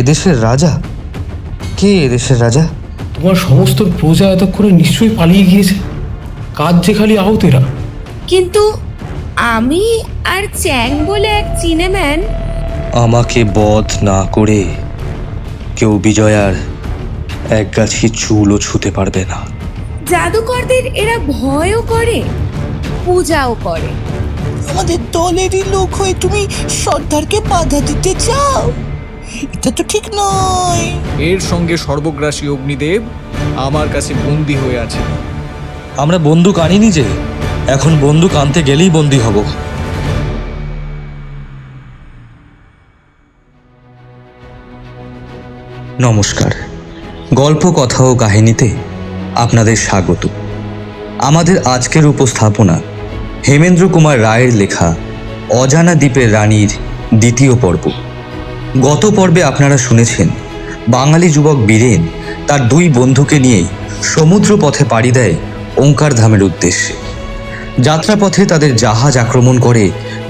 এদেশের রাজা? কে এদেশের রাজা? তোমার সমস্ত প্রজা এতক্ষণে নিশ্চয়ই পালিয়ে গিয়েছে। কাজ যে খালি আহতেরা। কিন্তু আমি আর চ্যাং বলে এক চিনেম্যান। আমাকে বধ না করে কেউ বিজয়ার এক গাছি চুলও ছুঁতে পারবে না। জাদুকরদের এরা ভয়ও করে, পূজাও করে। আমাদের দলেরই লোক হয়ে তুমি সর্দারকে বাধা দিতে চাও? এটা তো ঠিক নয়। এর সঙ্গে সর্বগ্রাসী অগ্নিদেব আমার কাছে বন্দী হয়ে আছে। আমরা বন্দুক আনিনি যে, এখন বন্দুক আনতে গেলেই বন্দী হব। নমস্কার, গল্প কথা ও কাহিনীতে আপনাদের স্বাগত। আমাদের আজকের উপস্থাপনা হেমেন্দ্র কুমার রায়ের লেখা অজানা দ্বীপের রানীর দ্বিতীয় পর্ব। গত পর্বে আপনারা শুনেছেন বাঙালি যুবক বীরেন তার দুই বন্ধুকে নিয়েই সমুদ্র পথে পাড়ি দেয় ওঙ্কার ধামের উদ্দেশ্যে। যাত্রাপথে তাদের জাহাজ আক্রমণ করে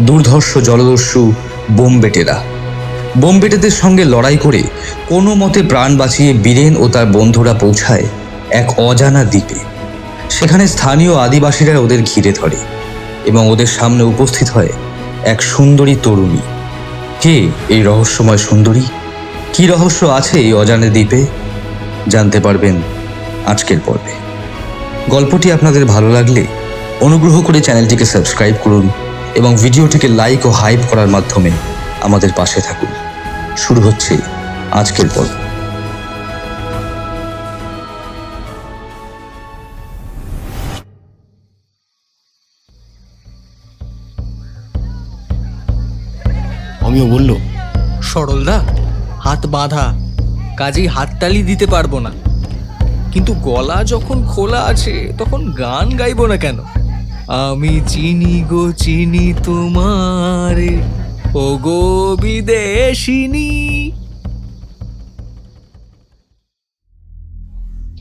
দুর্ধর্ষ জলদস্যু বোমবেটেরা। বোমবেটেদের সঙ্গে লড়াই করে কোনো মতে প্রাণ বাঁচিয়ে বীরেন ও তার বন্ধুরা পৌঁছায় এক অজানা দ্বীপে। সেখানে স্থানীয় আদিবাসীরা ওদের ঘিরে ধরে এবং ওদের সামনে উপস্থিত হয় এক সুন্দরী তরুণী। কে এই রহস্যময় সুন্দরী? কি রহস্য আছে এই অজানা দ্বীপে? জানতে পারবেন আজকের পর্বে। গল্পটি আপনাদের ভালো লাগলে অনুগ্রহ করে চ্যানেলটিকে সাবস্ক্রাইব করুন এবং ভিডিওটিকে লাইক ও হাইপ করার মাধ্যমে আমাদের পাশে থাকুন। শুরু হচ্ছে আজকের পর্ব। আমিও বলল, সরলদা, হাত বাঁধা, কাজেই হাততালি দিতে পারবো না। কিন্তু গলা যখন খোলা আছে তখন গান গাইবো না কেন? আমি চিনি গো চিনি তোমারে, ও গো বিদেশিনী।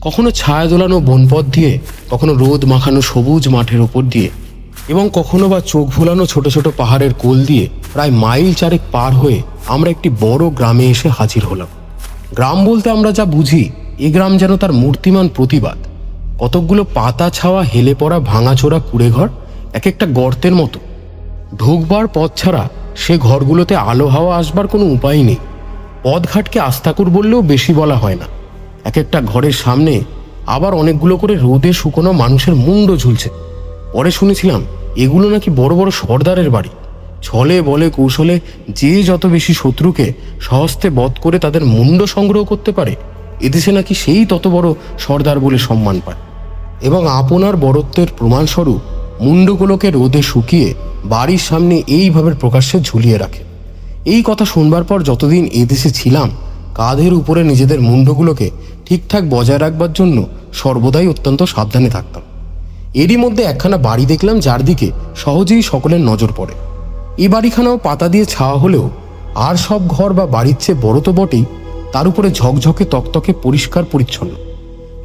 কখনো ছায়া দোলানো বনপথ দিয়ে, কখনো রোদ মাখানো সবুজ মাঠের ওপর দিয়ে, এবং কখনো বা চোখ ভোলানো ছোট ছোট পাহাড়ের কোল দিয়ে প্রায় মাইল চারেক পার হয়ে আমরা একটি বড় গ্রামে এসে হাজির হলাম। গ্রাম বলতে আমরা যা বুঝি, এ গ্রাম যেন তার মূর্তিমান প্রতিবাদ। কতকগুলো পাতা ছাওয়া হেলে পড়া ভাঙাচোরা কুড়েঘর এক একটা গর্তের মতো। ঢুকবার পথ ছাড়া সে ঘরগুলোতে আলো হাওয়া আসবার কোনো উপায় নেই। পথঘাটকে আস্তাকুর বললেও বেশি বলা হয় না। এক একটা ঘরের সামনে আবার অনেকগুলো করে রোদে শুকনো মানুষের মুন্ড ঝুলছে। পরে শুনেছিলাম এগুলো নাকি বড় বড় সর্দারের বাড়ি। ছলে বলে কৌশলে যে যত বেশি শত্রুকে সহস্তে বধ করে তাদের মুন্ড সংগ্রহ করতে পারে, এদেশে নাকি সেই তত বড় সর্দার বলে সম্মান পায়। এবং আপনার বড়ত্বের প্রমাণস্বরূপ মুন্ডগুলোকে রোদে শুকিয়ে বাড়ির সামনে এইভাবে প্রকাশ্যে ঝুলিয়ে রাখে। এই কথা শুনবার পর যতদিন এদেশে ছিলাম, কাঁধের উপরে নিজেদের মুন্ডগুলোকে ঠিকঠাক বজায় রাখবার জন্য সর্বদাই অত্যন্ত সাবধানে থাকতাম। এরই মধ্যে একখানা বাড়ি দেখলাম যার দিকে সহজেই সকলের নজর পড়ে। এই বাড়িখানাও পাতা দিয়ে ছাওয়া হলেও আর সব ঘর বা বাড়ির চেয়ে বড় তো বটেই, তার উপরে ঝকঝকে তকতকে পরিষ্কার পরিচ্ছন্ন।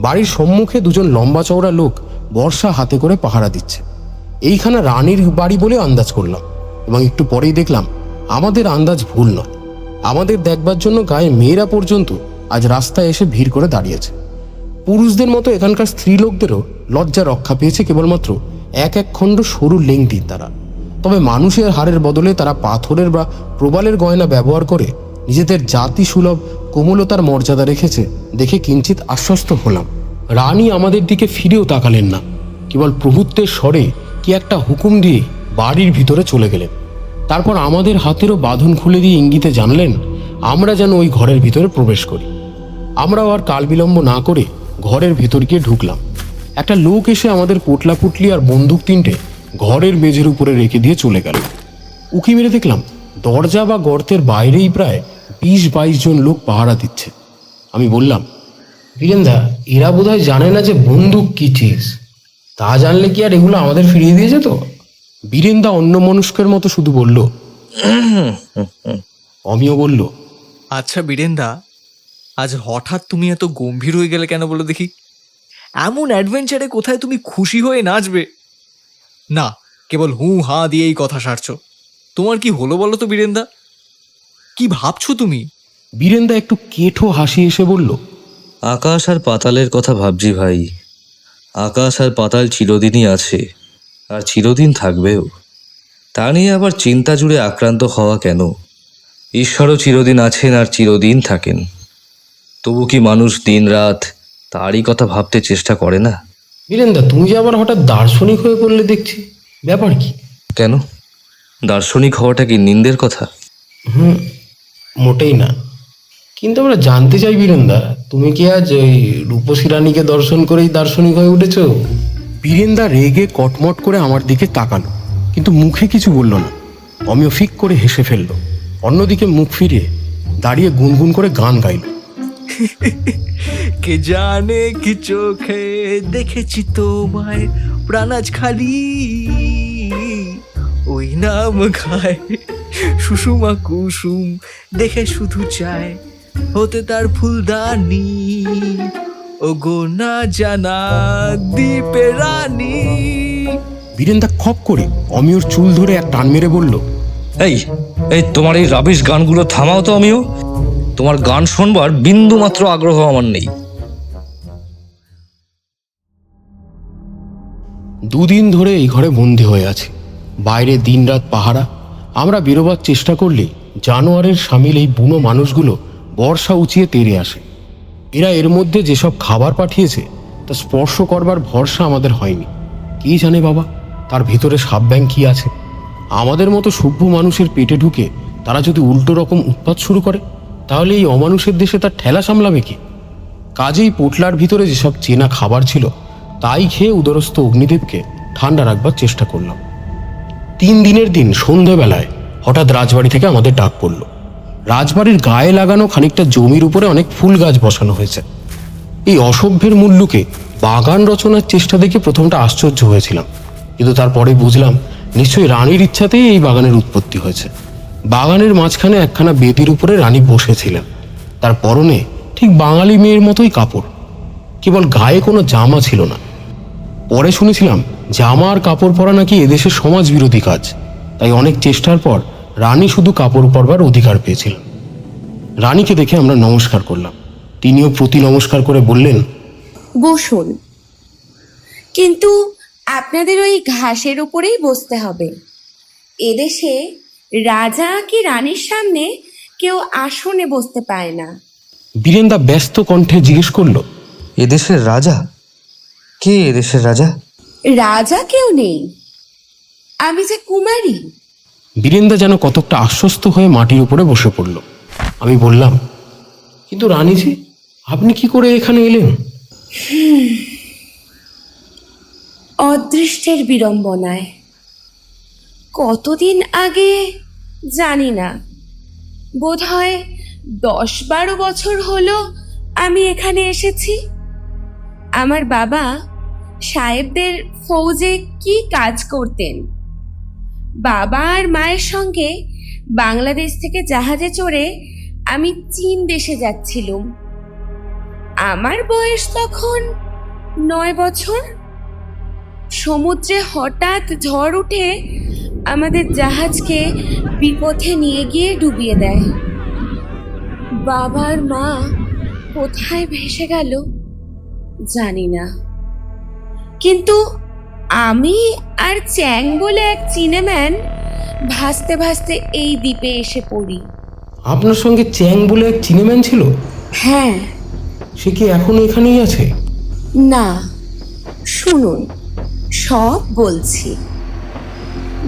বাড়ির সম্মুখে দুজন লম্বা চওড়া লোক বর্ষা হাতে করে পাহারা দিচ্ছে। এইখানা রানীর বাড়ি বলে আন্দাজ করলাম, এবং একটু পরেই দেখলাম আমাদের আন্দাজ ভুল নয়। আমাদের দেখবার জন্য গায়ে মেয়েরা পর্যন্ত আজ রাস্তায় এসে ভিড় করে দাঁড়িয়েছে। পুরুষদের মতো এখানকার স্ত্রী লোকদেরও লজ্জা রক্ষা পেয়েছে কেবলমাত্র এক এক খণ্ড সরু লেংটির দ্বারা। তবে মানুষের হাড়ের বদলে তারা পাথরের বা প্রবালের গয়না ব্যবহার করে নিজেদের জাতি সুলভ কোমলতার মর্যাদা রেখেছে দেখে কিঞ্চিত আশ্বস্ত হলাম। রানী আমাদের দিকে ফিরেও তাকালেন না, কেবল প্রভুত্বের স্বরে কি একটা হুকুম দিয়ে বাড়ির ভিতরে চলে গেলেন। তারপর আমাদের হাতেরও বাঁধন খুলে দিয়ে ইঙ্গিতে জানলেন আমরা যেন ওই ঘরের ভিতরে প্রবেশ করি। আমরাও আর কাল বিলম্ব না করে ঘরের ভেতর গিয়ে ঢুকলাম। একটা লোক এসে আমাদের পোটলা পুটলি আর বন্দুক তিনটে ঘরের মেঝের উপরে রেখে দিয়ে চলে গেল। উকি মেরে দেখলাম দরজা বা গর্তের বাইরেই প্রায় 20-22 জন লোক পাহারা দিচ্ছে। আমি বললাম, বীরেন্দা, এরা বোধহয় জানে না যে বন্দুক কি চিজ। তা জানলে কি আর এগুলো আমাদের ফিরিয়ে দিয়ে যেত? বীরেন্দা অন্য মনস্কের মতো শুধু বলল। অমিও বলল, আচ্ছা বীরেন্দা, আজ হঠাৎ তুমি এত গম্ভীর হয়ে গেলে কেন বলো দেখি? এমন অ্যাডভেঞ্চারে কোথায় তুমি খুশি হয়ে নাচবে? না, কেবল হু হা দিয়েই কথা সারছো। তোমার কি হলো বলো তো বীরেন্দা? কি ভাবছো তুমি? বীরেন্দা একটু কেঠো হাসি এসে বলল, আকাশ আর পাতালের কথা ভাবছি ভাই। আকাশ আর পাতাল চিরদিনই আছে, আর চিরদিন থাকবেও। তা নিয়ে আবার চিন্তা জুড়ে আক্রান্ত হওয়া কেন? ঈশ্বরও চিরদিন আছেন আর চিরদিন থাকেন। তবু কি মানুষ দিনরাত তারই কথা ভাবতে চেষ্টা করে না? বীরেন্দা, তুমি যে আবার হঠাৎ দার্শনিক হয়ে পড়লে দেখছি, ব্যাপার কি? কেন? দার্শনিক হওয়াটা কি নিন্দের কথা? মোটেই না, কিন্তু আমরা জানতে চাই বীরেন্দা, তুমি কি আজ ওই রূপসী রানীকে দর্শন করেই দার্শনিক হয়ে উঠেছো? বীরেন্দা রেগে কটমট করে আমার দিকে তাকালো, কিন্তু মুখে কিছু বলল না। অমিয় ফিক করে হেসে ফেললো। অন্যদিকে মুখ ফিরিয়ে দাঁড়িয়ে গুনগুন করে গান গাইল। কে জানে কি চোখে দেখেছি তোমায়, প্রাণ আজ খালি ওই নাম খায়। সুষুমা কুসুম দেখে শুধু চায় হতে তার ফুলদানি, ও গো না জানা দ্বীপে রানী। বীরেন্দা খপ করে অমিয়র চুল ধরে এক টান মেরে বলল, এই এই তোমার এই রাবিশ গানগুলো থামাও তো আমিও। তোমার গান শোনবার বিন্দু মাত্র আগ্রহ আমার নেই। দুদিন ধরে এই ঘরে বন্দি হয়ে আছে। বাইরে দিনরাত পাহারা। আমরা বেরোবার চেষ্টা করলে জানোয়ারের সামিল এই বুনো মানুষগুলো বর্ষা উঁচিয়ে তেড়ে আসে। এরা এর মধ্যে যেসব খাবার পাঠিয়েছে তা স্পর্শ করবার ভরসা আমাদের হয়নি। কি জানে বাবা, তার ভিতরে সাপ ব্যাং কি আছে? আমাদের মতো সভ্য মানুষের পেটে ঢুকে তারা যদি উল্টো রকম উৎপাত শুরু করে, তাহলে এই অমানুষের দেশে তার ঠেলা সামলাবে কি? কাজেই পোটলার ভিতরে যেসব চেনা খাবার ছিল তাই খেয়ে উদরস্থ অগ্নিদেবকে ঠান্ডা রাখবার চেষ্টা করলাম। 3 দিনের দিন সন্ধেবেলায় হঠাৎ রাজবাড়ি থেকে আমাদের ডাক পড়ল। রাজবাড়ির গায়ে লাগানো খানিকটা জমির উপরে অনেক ফুল গাছ বসানো হয়েছে। এই অসভ্যের মুল্লুকে বাগান রচনার চেষ্টা দেখে প্রথমটা আশ্চর্য হয়েছিলাম, কিন্তু তারপরে বুঝলাম নিশ্চয়ই রানীর ইচ্ছাতেই এই বাগানের উৎপত্তি হয়েছে। বাগানের মাঝখানে একখানা বেদির উপরে রানী বসেছিলেন। তার পরনে ঠিক বাঙালি মেয়ের মতোই কাপড়, কেবল গায়ে কোনো জামা ছিল না। পরে শুনেছিলাম জামা আর কাপড় পরা নাকি এদেশের সমাজ বিরোধী কাজ, তাই অনেক চেষ্টার পর রানী শুধু কাপড় পরবার অধিকার পেয়েছিলেন। রানীকে দেখে আমরা নমস্কার করলাম। তিনিও প্রতি নমস্কার করে বললেন, বসুন, কিন্তু আপনাদের ওই ঘাসের উপরেই বসতে হবে। এদেশে রাজা কি রানীর সামনে কেউ আসনে বসতে পায় না। বীরেন্দা ব্যস্ত কণ্ঠে জিজ্ঞেস করলো, এদেশের রাজা? কে এদেশের রাজা? রাজা কেউ নেই, আমি যে কুমারী। বীরেন্দা যেন কতকটা আশ্বস্ত হয়ে মাটির উপরে বসে পড়ল। আমি বললাম, কিন্তু রানীজি, আপনি কি করে এখানে এলেন? অদৃষ্টের বিড়ম্বনায়। কতদিন আগে জানি না, বোধহয় 10-12 বছর হলো আমি এখানে এসেছি। আমার বাবা সাহেবদের ফৌজে কি কাজ করতেন। বাবা আর মায়ের সঙ্গে বাংলাদেশ থেকে জাহাজে চড়ে আমি চীন দেশে যাচ্ছিলুম। আমার বয়স তখন 9 বছর। সমুদ্রে হঠাৎ ঝড় উঠে আমাদের জাহাজকে বিপথে নিয়ে গিয়ে ডুবিয়ে দেয়। বাবার মা কোথায় ভেসে গেল জানি না, কিন্তু আমি আর চ্যাং বলে এক চীনেম্যান ভাসতে ভাসতে এই দ্বীপে এসে পড়ি। আপনার সঙ্গে চ্যাং বলে এক চীনেম্যান ছিল? হ্যাঁ। সে কি এখনো এখানেই আছে? না, শুনুন, সব বলছি।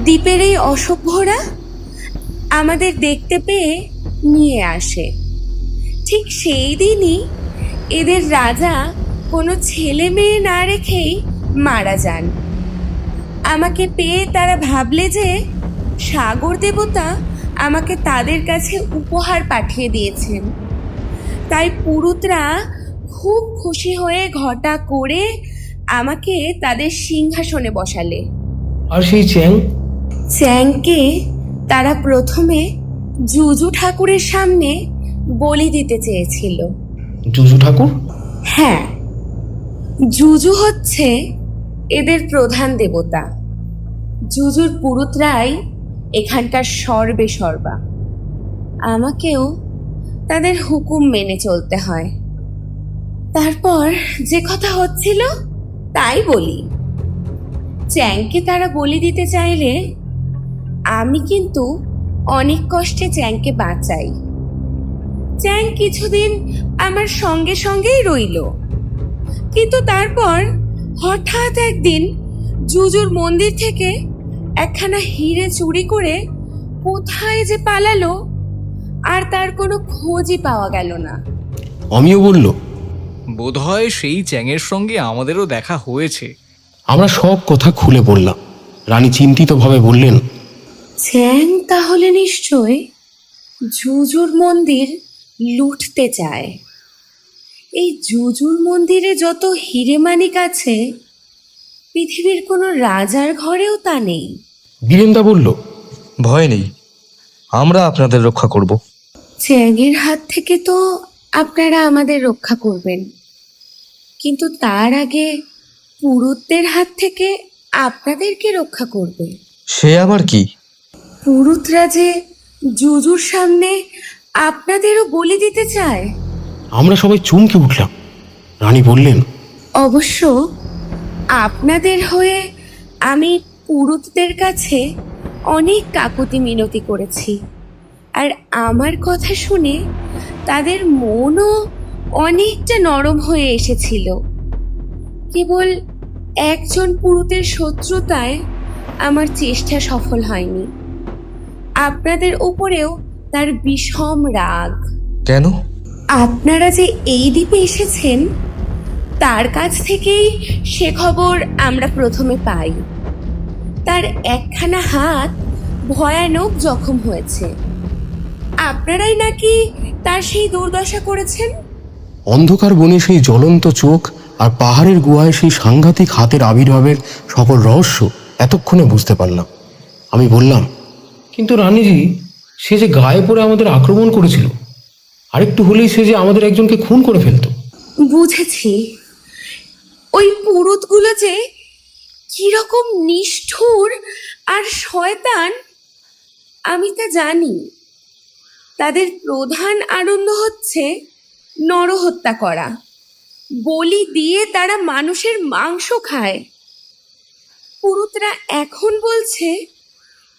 দ্বীপের এই অসভ্যরা আমাদের দেখতে পেয়ে নিয়ে আসে। ঠিক সেই দিনই এদের রাজা কোনো ছেলে মেয়ে না রেখেই মারা যান। আমাকে পেয়ে তারা ভাবলে যে সাগর দেবতা আমাকে তাদের কাছে উপহার পাঠিয়ে দিয়েছেন। তাই পুরুতরা খুব খুশি হয়ে ঘটা করে আমাকে তাদের সিংহাসনে বসালে। আর সেই চ্যাং? চ্যাংকে তারা প্রথমে জুজু ঠাকুরের সামনে বলি দিতে চেয়েছিল। জুজু ঠাকুর? হ্যাঁ, জুজু হচ্ছে এদের প্রধান দেবতা। জুজুর পুরুতরাই এখানকার সর্বে সর্বা। আমাকেও তাদের হুকুম মেনে চলতে হয়। তারপর যে কথা হচ্ছিল তাই বলি। চ্যাংকে তারা বলি দিতে চাইলে আমি কিন্তু অনেক কষ্টে চ্যাংকে বাঁচাই। চ্যাং কিছুদিন আমার সঙ্গে সঙ্গেই রইল, কিন্তু তারপর হঠাৎ একদিন জুজুর মন্দির থেকে একখানা হিরে চুরি করে কোথায় যে পালালো, আর তার কোনো খোঁজই পাওয়া গেল না। অমিয় বলল, বোধহয় সেই চ্যাংয়ের সঙ্গে আমাদেরও দেখা হয়েছে। আমরা সব কথা খুলে বললাম। রানী চিন্তিতভাবে বললেন, চ্যাং তাহলে নিশ্চয় জুজুর মন্দির লুটতে চায়। এই জুজুর মন্দিরে যত হিরে মানিক আছে, পৃথিবীর কোনো রাজার ঘরেও তা নেই। বীরেন্দা বলল, ভয় নেই, আমরা আপনাদের রক্ষা করব। চ্যাংয়ের হাত থেকে তো আপনারা আমাদের রক্ষা করবেন, কিন্তু তার আগে পুরুতদের হাত থেকে আপনাদেরকে রক্ষা করবে। সে আবার কি? পুরুতরা যে জুজুর সামনে আপনাদেরও বলি দিতে চায়। আমরা সবাই চমকে উঠলাম। রানী বললেন, অবশ্য আপনাদের হয়ে আমি পুরুতদের কাছে অনেক কাকুতি মিনতি করেছি, আর আমার কথা শুনে তাদের মনও অনেকটা নরম হয়ে এসেছিল। কেবল একজন পুরুতের শত্রুতায় আমার চেষ্টা সফল হয়নি। আপনাদের উপরেও তার বিষম রাগ। কেন? আপনারা যে এই দ্বীপে এসেছেন তার কাছ থেকেই সে খবর আমরা প্রথমে পাই। তার একখানা হাত ভয়ানক জখম হয়েছে। আপনারাই নাকি তার সেই দুর্দশা করেছেন। অন্ধকার বনে সেই জ্বলন্ত চোখ আর পাহাড়ের গুহায় সেই সাংঘাতিক হাতের আবির্ভাবের সকল রহস্য এতক্ষণে বুঝতে পারলাম। আমি বললাম, কিন্তু রানীজি, সে যে গায়ে পড়ে আমাদের আক্রমণ করেছিল, আরেকটু হলেই সে যে আমাদের একজনকে খুন করে ফেলতো। বুঝেছি, ওই পুরুতগুলো যে কিরকম নিষ্ঠুর আর শয়তান আমি তা জানি। তাদের প্রধান আনন্দ হচ্ছে নরহত্যা করা। বলি দিয়ে তারা মানুষের মাংস খায়। পুরুতরা এখন বলছে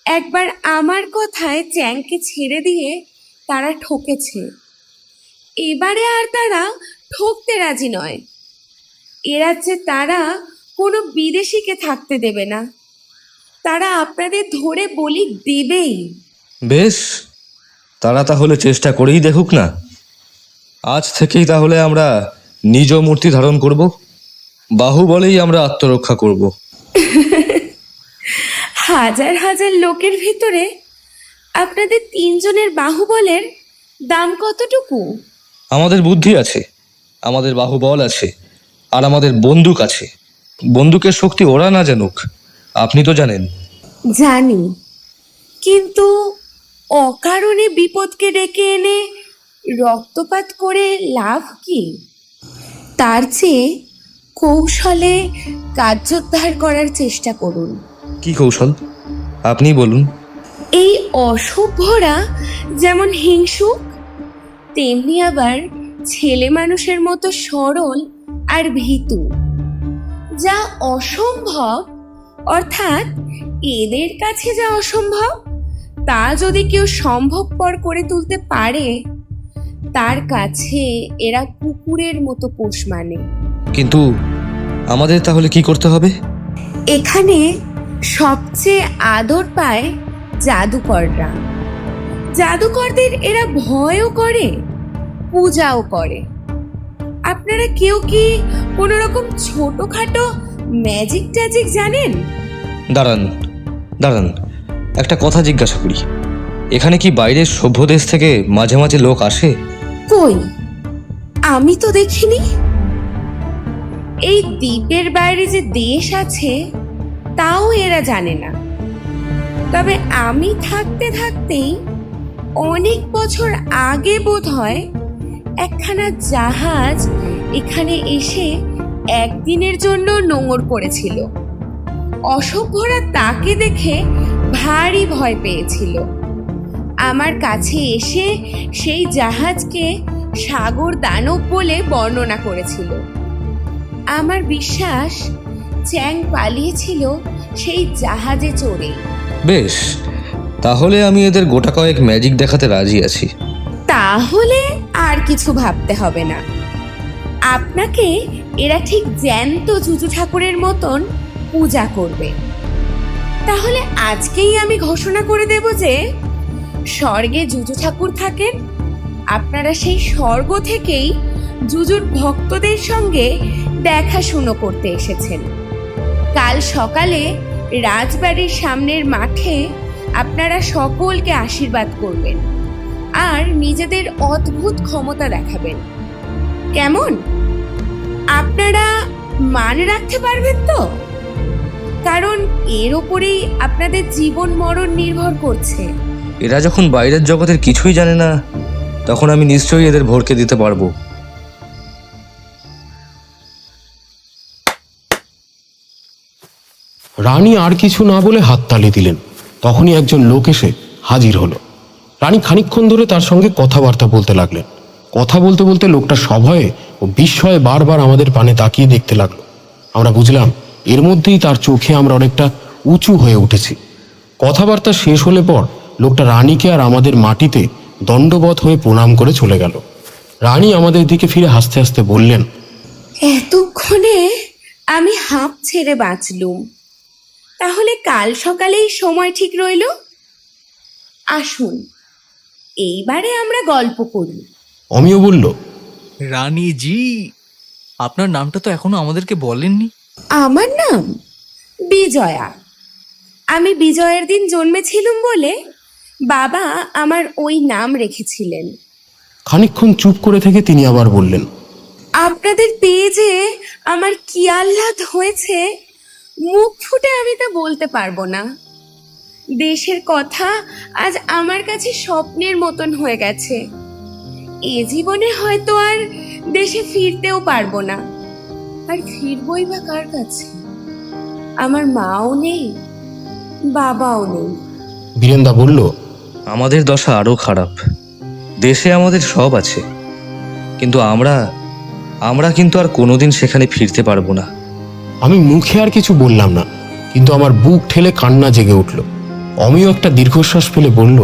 একবার আমার কথায় চ্যাংকে ছেড়ে দিয়ে তারা ঠকেছে, এবারে আর তারা ঠকতে রাজি নয়। এ রাজ্যে তারা কোনো বিদেশিকে থাকতে দেবে না। তারা আপনাদের ধরে বলি দেবেই। বেশ, তারা তাহলে চেষ্টা করেই দেখুক না। আজ থেকেই তাহলে আমরা নিজ মূর্তি ধারণ করব, বাহুবলেই আমরা আত্মরক্ষা করব। হাজার হাজার লোকের ভিতরে আপনাদের তিনজনের বাহুবলের দাম কতটুকু? আমাদের বুদ্ধি আছে, আমাদের বাহুবল আছে, আর আমাদের বন্দুক আছে। বন্দুকের শক্তি ওরা না জানুক, আপনি তো জানেন। জানি, কিন্তু অকারণে বিপদকে ডেকে এনে রক্তপাত করে লাভ কি? তার চেয়ে কৌশলে কার্যোদ্ধার করার চেষ্টা করুন। কি কৌশল? আপনি বলুন। এই অসভ্যরা যেমন হিংসুক, তেমনি আবার ছেলে মানুষের মতো সরল আর ভীতু। যা অসম্ভব, অর্থাৎ এদের কাছে যা অসম্ভব, তা যদি কেউ সম্ভবপর করে তুলতে পারে, তার কাছে এরা কুকুরের মতো পোষ মানে। কিন্তু আমাদের তাহলে কি করতে হবে? এখানে সবচেয়ে আদর পায় জাদুকররা। জাদুকরদের এরা ভয়ও করে, পূজাও করে। আপনারা কেউ কি কোনো রকম ছোটখাটো ম্যাজিক ট্যাজিক জানেন? দাঁড়ান দাঁড়ান, একটা কথা জিজ্ঞাসা করি। এখানে কি বাইরের সভ্য দেশ থেকে মাঝে মাঝে লোক আসে? কই, আমি তো দেখিনি। এই দ্বীপের বাইরে যে দেশ আছে তাও এরা জানে না। তবে আমি থাকতে থাকতেই অনেক বছর আগে বোধহয় একখানা জাহাজ এখানে এসে একদিনের জন্য নোঙর করেছিল। অসভ্যরা তাকে দেখে ভারী ভয় পেয়েছিল, আমার কাছে এসে সেই জাহাজকে সাগর দানব বলে বর্ণনা করেছিল। আমার বিশ্বাস চ্যাং পালিয়েছিল সেই জাহাজে চড়ে। বেশ, তাহলে আমি এদের গোটা কয়েক ম্যাজিক দেখাতে রাজি আছি। তাহলে আর কিছু ভাবতে হবে না, আপনাকে এরা ঠিক জ্যান্ত জুজু ঠাকুরের মতন পূজা করবে। তাহলে আজকেই আমি ঘোষণা করে দেব যে স্বর্গে জুজু ঠাকুর থাকেন, আপনারা সেই স্বর্গ থেকেই জুজুর ভক্তদের সঙ্গে দেখাশুনো করতে এসেছেন। কাল সকালে রাজবাড়ির সামনের মাঠে আপনারা সকলকে আশীর্বাদ করবেন আর নিজেদের অদ্ভুত ক্ষমতা দেখাবেন। কেমন? আপনারা মান রাখতে পারবেন তো? কারণ এর ওপরেই আপনাদের জীবন মরণ নির্ভর করছে। এরা যখন বাইরের জগতের কিছুই জানে না, তখন আমি নিশ্চয়ই এদের ভরকে দিতে পারবো। রানী আর কিছু না বলে হাততালি দিলেন। তখনই একজন লোক এসে হাজির হলো। রানী খানিকক্ষণ ধরে তার সঙ্গে কথাবার্তা বলতে লাগলেন। কথা বলতে বলতে লোকটা সভয়ে ও বিস্ময়ে বারবার আমাদের পানে তাকিয়ে দেখতে লাগলো। আমরা বুঝলাম এর মধ্যেই তার চোখে আমরা অনেকটা উঁচু হয়ে উঠেছি। কথাবার্তা শেষ হলে পর লোকটা রানীকে আর আমাদের মাটিতে দণ্ডবৎ হয়ে প্রণাম করে চলে গেল। রানী আমাদের দিকে ফিরে হাসতে হাসতে বললেন, এতক্ষণে আমি হাঁপ ছেড়ে বাঁচলুম। তাহলে কাল সকালেই সময় ঠিক রইল। আসুন এইবারে আমরা গল্প করি। অমিয় বলল, রানীজি, আপনার নামটা তো এখনো আমাদেরকে বলেননি। আমার নাম বিজয়া। আমি বিজয়ের দিন জন্মেছিলুম বলে বাবা আমার ওই নাম রেখেছিলেন। খানিকক্ষণ চুপ করে থেকে তিনি আবার বললেন, আপনাদের পেয়ে যে আমার কি আহ্লাদ হয়েছে, মুখ ফুটে আমি তা বলতে পারবো না। দেশের কথা আজ আমার কাছে স্বপ্নের মতন হয়ে গেছে। এ জীবনে হয়তো আর দেশে ফিরতেও পারবো না। আর ফিরবই বা কার কাছে? আমার মাও নেই, বাবাও নেই। বীরেন্দা বলল, আমাদের দশা আরো খারাপ। দেশে আমাদের সব আছে, কিন্তু আমরা কিন্তু আর কোনোদিন সেখানে ফিরতে পারবো না। আমি মুখে আর কিছু বললাম না, কিন্তু আমার বুক ঠেলে কান্না জেগে উঠল। অমিয় একটা দীর্ঘশ্বাস ফেলে বলল,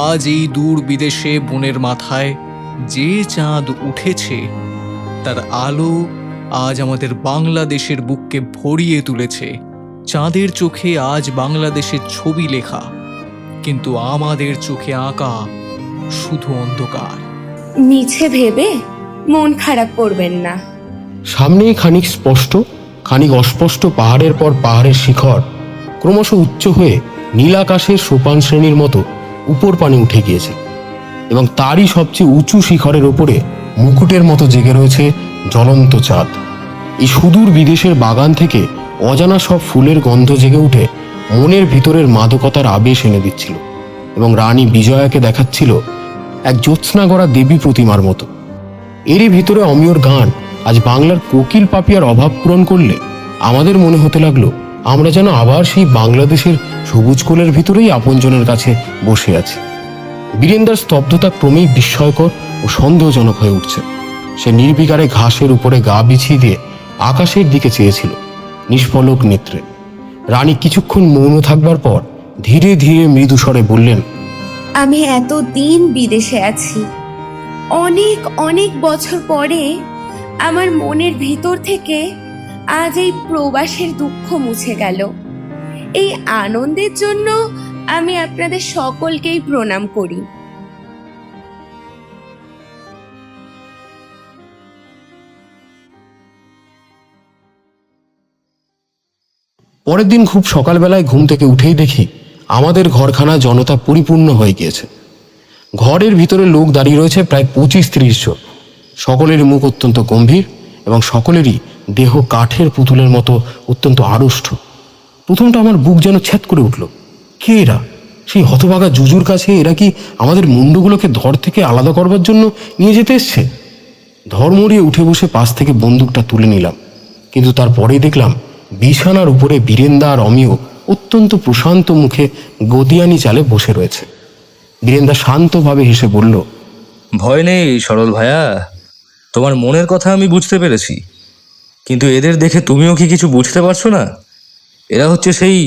আজ এই দূর বিদেশে বনের মাথায় যে চাঁদ উঠেছে, তার আলো আজ আমাদের বাংলাদেশের বুককে ভরিয়ে তুলেছে। চাঁদের চোখে আজ বাংলাদেশের ছবি লেখা, কিন্তু আমাদের চোখে আঁকা শুধু অন্ধকার। মিছে ভেবে মন খারাপ করবেন না। সামনেই খানিক স্পষ্ট খানিক অস্পষ্ট পাহাড়ের পর পাহাড়ের শিখর ক্রমশ উচ্চ হয়ে নীলাকাশের সোপান শ্রেণীর মতো উপর পানে উঠে গিয়েছে, এবং তারই সবচেয়ে উঁচু শিখরের ওপরে মুকুটের মতো জেগে রয়েছে জ্বলন্ত চাঁদ। এই সুদূর বিদেশের বাগান থেকে অজানা সব ফুলের গন্ধ জেগে উঠে মনের ভিতরের মাদকতার আবেশ এনে দিচ্ছিল, এবং রানী বিজয়াকে দেখাচ্ছিল এক জ্যোৎস্না গড়া দেবী প্রতিমার মতো। এরই ভিতরে অমিয়র গান আজ বাংলার কোকিল পাপিয়ার অভাব পূরণ করলে আমাদের মনে হতে লাগলো আমরা যেন আবার সেই বাংলাদেশের সবুজ কোলের ভিতরেই আপনজনের কাছে বসে আছি। বীরেন্দার স্তব্ধতা ক্রমেই বিস্ময়কর ও সন্দেহজনক হয়ে উঠছে। সে নির্বিকারে ঘাসের উপরে গা বিছিয়ে দিয়ে আকাশের দিকে চেয়েছিল নিষ্পলক নেত্রে। রানী কিছুক্ষণ মৌন থাকবার পর ধীরে ধীরে মৃদু স্বরে বললেন, আমি এতদিন বিদেশে আছি, অনেক অনেক বছর পরে আমার মনের ভিতর থেকে আজ এই প্রবাসের দুঃখ মুছে গেল। এই আনন্দের জন্য আমি আপনাদের সকলকেই প্রণাম করি। পরের দিন খুব সকালবেলায় ঘুম থেকে উঠেই দেখি আমাদের ঘরখানা জনতা পরিপূর্ণ হয়ে গিয়েছে। ঘরের ভিতরে লোক দাঁড়িয়ে রয়েছে প্রায় 25-30 জন। সকলেরই মুখ অত্যন্ত গম্ভীর এবং সকলেরই দেহ কাঠের পুতুলের মতো অত্যন্ত আড়ষ্ট। প্রথমটা আমার বুক যেন ছেদ করে উঠল। কে এরা? সেই হতভাগা জুজুর কাছে এরা কি আমাদের মুন্ডগুলোকে ধর থেকে আলাদা করবার জন্য নিয়ে যেতে এসছে? ধর্মড়িয়ে উঠে বসে পাশ থেকে বন্দুকটা তুলে নিলাম, কিন্তু তারপরেই দেখলাম বিছানার উপরে বীরেন্দা আর অমিয় অত্যন্ত প্রশান্ত মুখে গদিয়ানি চালে বসে রয়েছে। বীরেন্দা শান্তভাবে হেসে বলল, ভয় নেই সরল ভাইয়া, তোমার মনের কথা আমি বুঝতে পেরেছি, কিন্তু এদের দেখে তুমিও কি কিছু বুঝতে পারছো না? এরা হচ্ছে সেই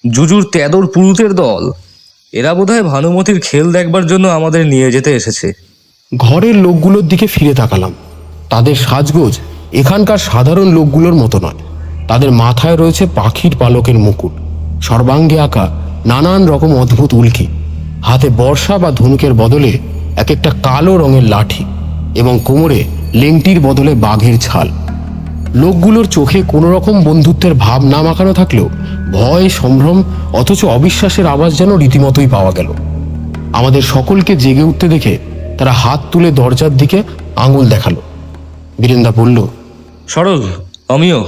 জুজুর তেদর পুরুতের দল। এরা বোধহয় ভানুমতির খেল দেখবার জন্য আমাদের নিয়ে যেতে এসেছে। ঘরের লোকগুলোর দিকে ফিরে তাকালাম। তাদের সাজগোজ এখানকার সাধারণ লোকগুলোর মতো নয়। তাদের মাথায় রয়েছে পাখির পালকের মুকুট, সর্বাঙ্গে আঁকা নানান রকম অদ্ভুত উল্কি, হাতে বর্ষা বা ধনুকের বদলে এক একটা কালো রঙের লাঠি, এবং কোমরে লেংটির বদলে বাঘের ছাল। লোকগুলোর চোখে কোনো রকম বন্ধুত্বের ভাব না মাখানো থাকলেও ভয়, সম্ভ্রম অথচ অবিশ্বাসের আওয়াজ যেন রীতিমতোই পাওয়া গেল। আমাদের সকলকে জেগে উঠতে দেখে তারা হাত তুলে দরজার দিকে আঙুল দেখালো। বীরেন্দা বলল, সরল, আমিও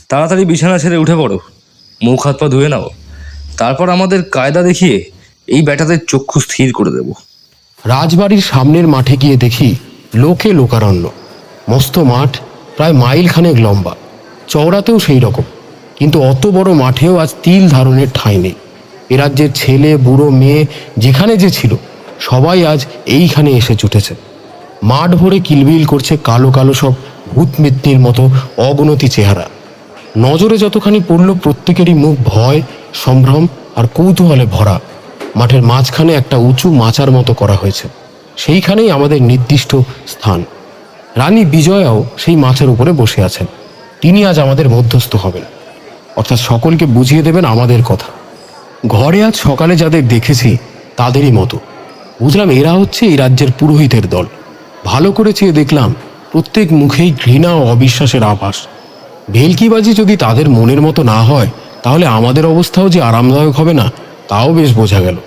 তাড়াতাড়ি বিছানা ছেড়ে উঠে পড়ো, মুখ হাত পা ধুয়ে নাও, তারপর আমাদের কায়দা দেখিয়ে এই ব্যাটাদের চক্ষু স্থির করে দেব। রাজবাড়ির সামনের মাঠে গিয়ে দেখি লোকে লোকারণ্য। মস্ত মাঠ, প্রায় মাইল খানেক লম্বা, চওড়াতেও সেই রকম, কিন্তু অত বড় মাঠেও আজ তিল ধারণের ঠাঁই নেই। এ রাজ্যের ছেলে, বুড়ো, মেয়ে যেখানে যে ছিল সবাই আজ এইখানে এসে জুটেছে। মাঠ ভরে কিলবিল করছে কালো কালো সব ভূত মিত্তির মতো অগণতি চেহারা। নজরে যতখানি পড়ল প্রত্যেকেরই মুখ ভয়, সম্ভ্রম আর কৌতূহলে ভরা। মাঠের মাঝখানে একটা উঁচু মাচার মতো করা হয়েছে, সেইখানেই আমাদের নির্দিষ্ট স্থান। রানী বিজয়াও সেই মাছের উপরে বসে আছেন। তিনি আজ আমাদের মধ্যস্থ হবেন, অর্থাৎ সকলকে বুঝিয়ে দেবেন আমাদের কথা। ঘরে আজ সকালে যাদের দেখেছি তাদেরই মতো বুঝলাম এরা হচ্ছে এই রাজ্যের পুরোহিতের দল। ভালো করে চেয়ে দেখলাম প্রত্যেক মুখেই ঘৃণা ও অবিশ্বাসের আভাস। ভেলকিবাজি যদি তাদের মনের মতো না হয় তাহলে আমাদের অবস্থাও যে আরামদায়ক হবে না তাও বেশ বোঝা গেল।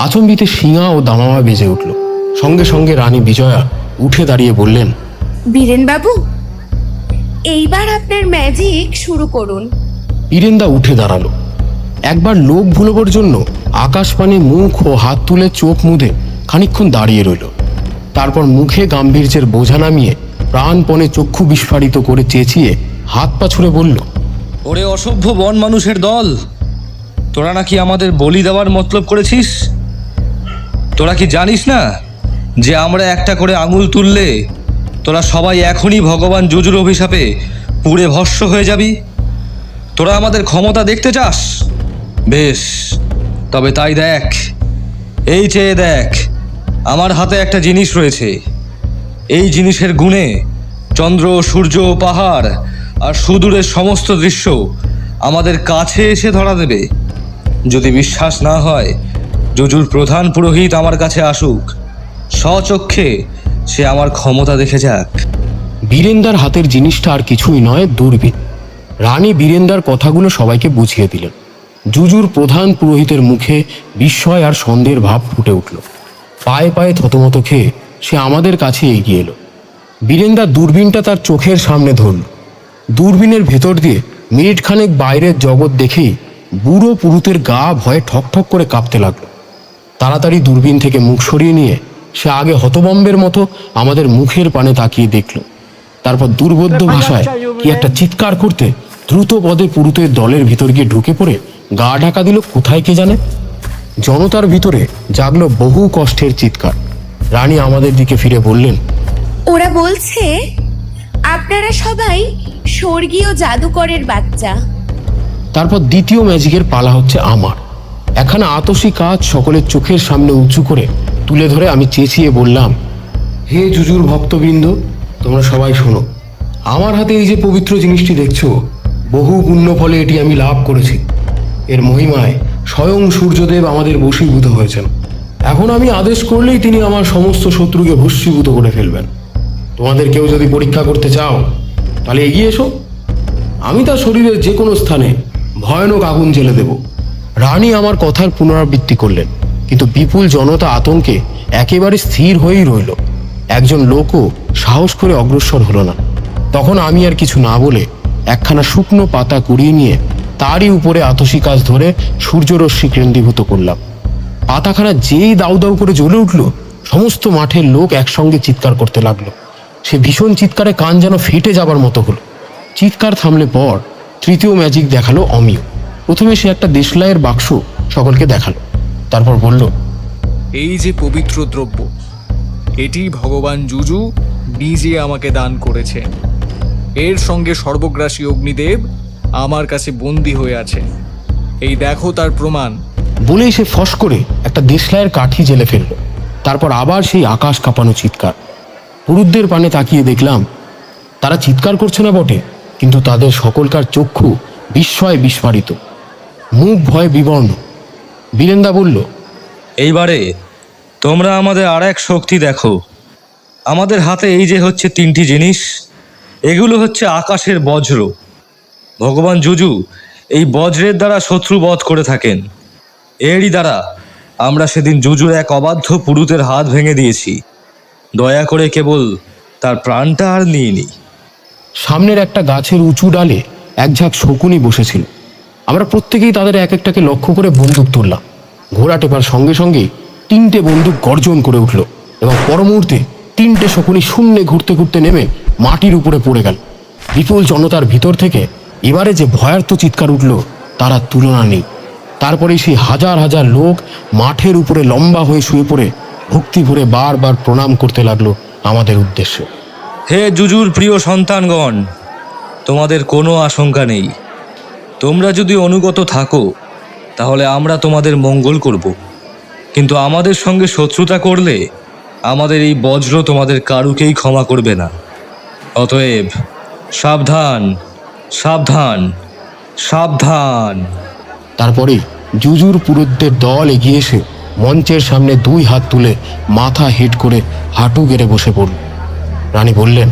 আচম্বিতে শিঙা ও দামামা বেজে উঠল। সঙ্গে সঙ্গে রানী বিজয়া উঠে দাঁড়িয়ে বললেন, বীরেনবাবু, এইবার আপনার ম্যাজিক শুরু করুন। বীরেন্দা উঠে দাঁড়ালো। একবার লোক ভুলোবার জন্য আকাশপানে মুখ ও হাত তুলে চোখ মুদে খানিকক্ষণ দাঁড়িয়ে রইল। তারপর মুখে গাম্ভীর্যের বোঝা নামিয়ে প্রাণপণে চক্ষু বিস্ফারিত করে চেঁচিয়ে হাত পা ছুঁড়ে বলল, ওরে অসভ্য বন মানুষের দল, তোরা নাকি আমাদের বলি দেওয়ার মতলব করেছিস? তোরা কি জানিস না যে আমরা একটা করে আঙুল তুললে তোরা সবাই এখনই ভগবান জুজুর অভিশাপে পুড়ে ভস্ম হয়ে যাবি? তোরা আমাদের ক্ষমতা দেখতে চাস? বেশ, তবে তাই দেখ, এই চেয়ে দেখ, আমার হাতে একটা জিনিস রয়েছে। এই জিনিসের গুণে চন্দ্র, সূর্য, পাহাড় আর সুদূরের সমস্ত দৃশ্য আমাদের কাছে এসে ধরা দেবে। যদি বিশ্বাস না হয়, জুজুর প্রধান পুরোহিত আমার কাছে আসুক, স্বচক্ষে সে আমার ক্ষমতা দেখে যাক। বীরেন্দার হাতের জিনিসটা আর কিছুই নয়, দূরবীন। রানী বীরেন্দার কথাগুলো সবাইকে বুঝিয়ে দিলেন। জুজুর প্রধান পুরোহিতের মুখে বিস্ময় আর সন্দেহের ভাব ফুটে উঠল। পায়ে পায়ে থতমত খেয়ে সে আমাদের কাছে এগিয়ে এলো। বীরেন্দা দূরবীনটা তার চোখের সামনে ধরল। দূরবীনের ভেতর দিয়ে মিনিটখানেক বাইরের জগৎ দেখেই বুড়ো পুরুতের গা ভয়ে ঠকঠক করে কাঁপতে লাগলো। তাড়াতাড়ি দূরবীন থেকে মুখ সরিয়ে নিয়ে সে আগে হতবম্বের মতো আমাদের মুখের পানে তাকিয়ে দেখল। তারপর দুর্বোধ্য ভাষায় কি একটা চিৎকার করতে দ্রুত পদে পুরুতের দলের ভিতর গিয়ে ঢুকে পড়ে গা ঢাকা দিল কোথায় কে জানে। জনতার ভিতরে জাগলো বহু কষ্টের চিৎকার। রানী আমাদের দিকে ফিরে বললেন, ওরা বলছে আপনারা সবাই স্বর্গীয় জাদুকরের বাচ্চা। তারপর দ্বিতীয় ম্যাজিকের পালা হচ্ছে আমার। একখানা আতসী কাজ সকলের চোখের সামনে উঁচু করে তুলে ধরে আমি চেঁচিয়ে বললাম, হে জুজুর ভক্তবৃন্দ, তোমরা সবাই শোনো। আমার হাতে এই যে পবিত্র জিনিসটি দেখছো, বহু পুণ্য ফলে এটি আমি লাভ করেছি। এর মহিমায় স্বয়ং সূর্যদেব আমাদের বশীভূত হয়েছেন। এখন আমি আদেশ করলেই তিনি আমার সমস্ত শত্রুকে ভস্মীভূত করে ফেলবেন। তোমাদের কেউ যদি পরীক্ষা করতে চাও তাহলে এগিয়ে এসো, আমি তার শরীরের যে কোনো স্থানে ভয়ানক আগুন জ্বেলে দেব। রানী আমার কথার পুনরাবৃত্তি করলেন, কিন্তু বিপুল জনতা আতঙ্কে একেবারে স্থির হয়েই রইল। একজন লোকও সাহস করে অগ্রসর হলো না। তখন আমি আর কিছু না বলে একখানা শুকনো পাতা কুড়িয়ে নিয়ে তারই উপরে আতসী কাজ ধরে সূর্যরশ্মি কেন্দ্রীভূত করলাম। পাতাখানা যেই দাউ দাউ করে জ্বলে উঠল, সমস্ত মাঠের লোক একসঙ্গে চিৎকার করতে লাগলো। সে ভীষণ চিৎকারে কান যেন ফেটে যাবার মতো হলো। চিৎকার থামলে পর তৃতীয় ম্যাজিক দেখালো অমিয়। প্রথমে সে একটা দেশলাইয়ের বাক্স সকলকে দেখালো, তারপর বলল, এই যে পবিত্র দ্রব্য, এটি ভগবান জুজু নিজে আমাকে দান করেছেন। এর সঙ্গে সর্বগ্রাসী অগ্নিদেব আমার কাছে বন্দী হয়ে আছে। এই দেখো তার প্রমাণ। বলেই সে ফস করে একটা দেশলাইয়ের কাঠি জেলে ফেলল। তারপর আবার সেই আকাশ কাঁপানো চিৎকার। পুরুতদের পানে তাকিয়ে দেখলাম তারা চিৎকার করছে না বটে, কিন্তু তাদের সকলকার চক্ষু বিস্ময়ে বিস্ফারিত, মুখ ভয়ে বিবর্ণ। বীরেন্দা বলল, এইবারে তোমরা আমাদের আর এক শক্তি দেখো। আমাদের হাতে এই যে হচ্ছে 3টি জিনিস, এগুলো হচ্ছে আকাশের বজ্র। ভগবান জুজু এই বজ্রের দ্বারা শত্রু বধ করে থাকেন। এরই দ্বারা আমরা সেদিন জুজুর এক অবাধ্য পুরুতের হাত ভেঙে দিয়েছি। দয়া করে কেবল তার প্রাণটা আর নিইনি। সামনের একটা গাছের উঁচু ডালে এক ঝাঁক শকুনি বসেছিল। আমরা প্রত্যেকেই তাদের এক একটাকে লক্ষ্য করে বন্দুক তুললাম। ঘোড়া টেপার সঙ্গে সঙ্গে 3টে বন্দুক গর্জন করে উঠল এবং পর মুহূর্তে 3টে শকুনি শূন্যে ঘুরতে ঘুরতে নেমে মাটির উপরে পড়ে গেল। বিপুল জনতার ভিতর থেকে এবারে যে ভয়ার্ত চিৎকার উঠল তার আর তুলনা নেই। তারপরেই সেই হাজার হাজার লোক মাঠের উপরে লম্বা হয়ে শুয়ে পড়ে ভক্তি ভরে বারবার প্রণাম করতে লাগলো আমাদের উদ্দেশ্যে। হে জুজুর প্রিয় সন্তানগণ, তোমাদের কোনো আশঙ্কা নেই। তোমরা যদি অনুগত থাকো তাহলে আমরা তোমাদের মঙ্গল করব, কিন্তু আমাদের সঙ্গে শত্রুতা করলে আমাদের এই বজ্র তোমাদের কারুকেই ক্ষমা করবে না। অতএব সাবধান, সাবধান, সাবধান। তারপরে জুজুর পুরুতদের দল এগিয়ে এসে মঞ্চের সামনে 2 হাত তুলে মাথা হেট করে হাঁটু গেড়ে বসে পড়ল। রানী বললেন,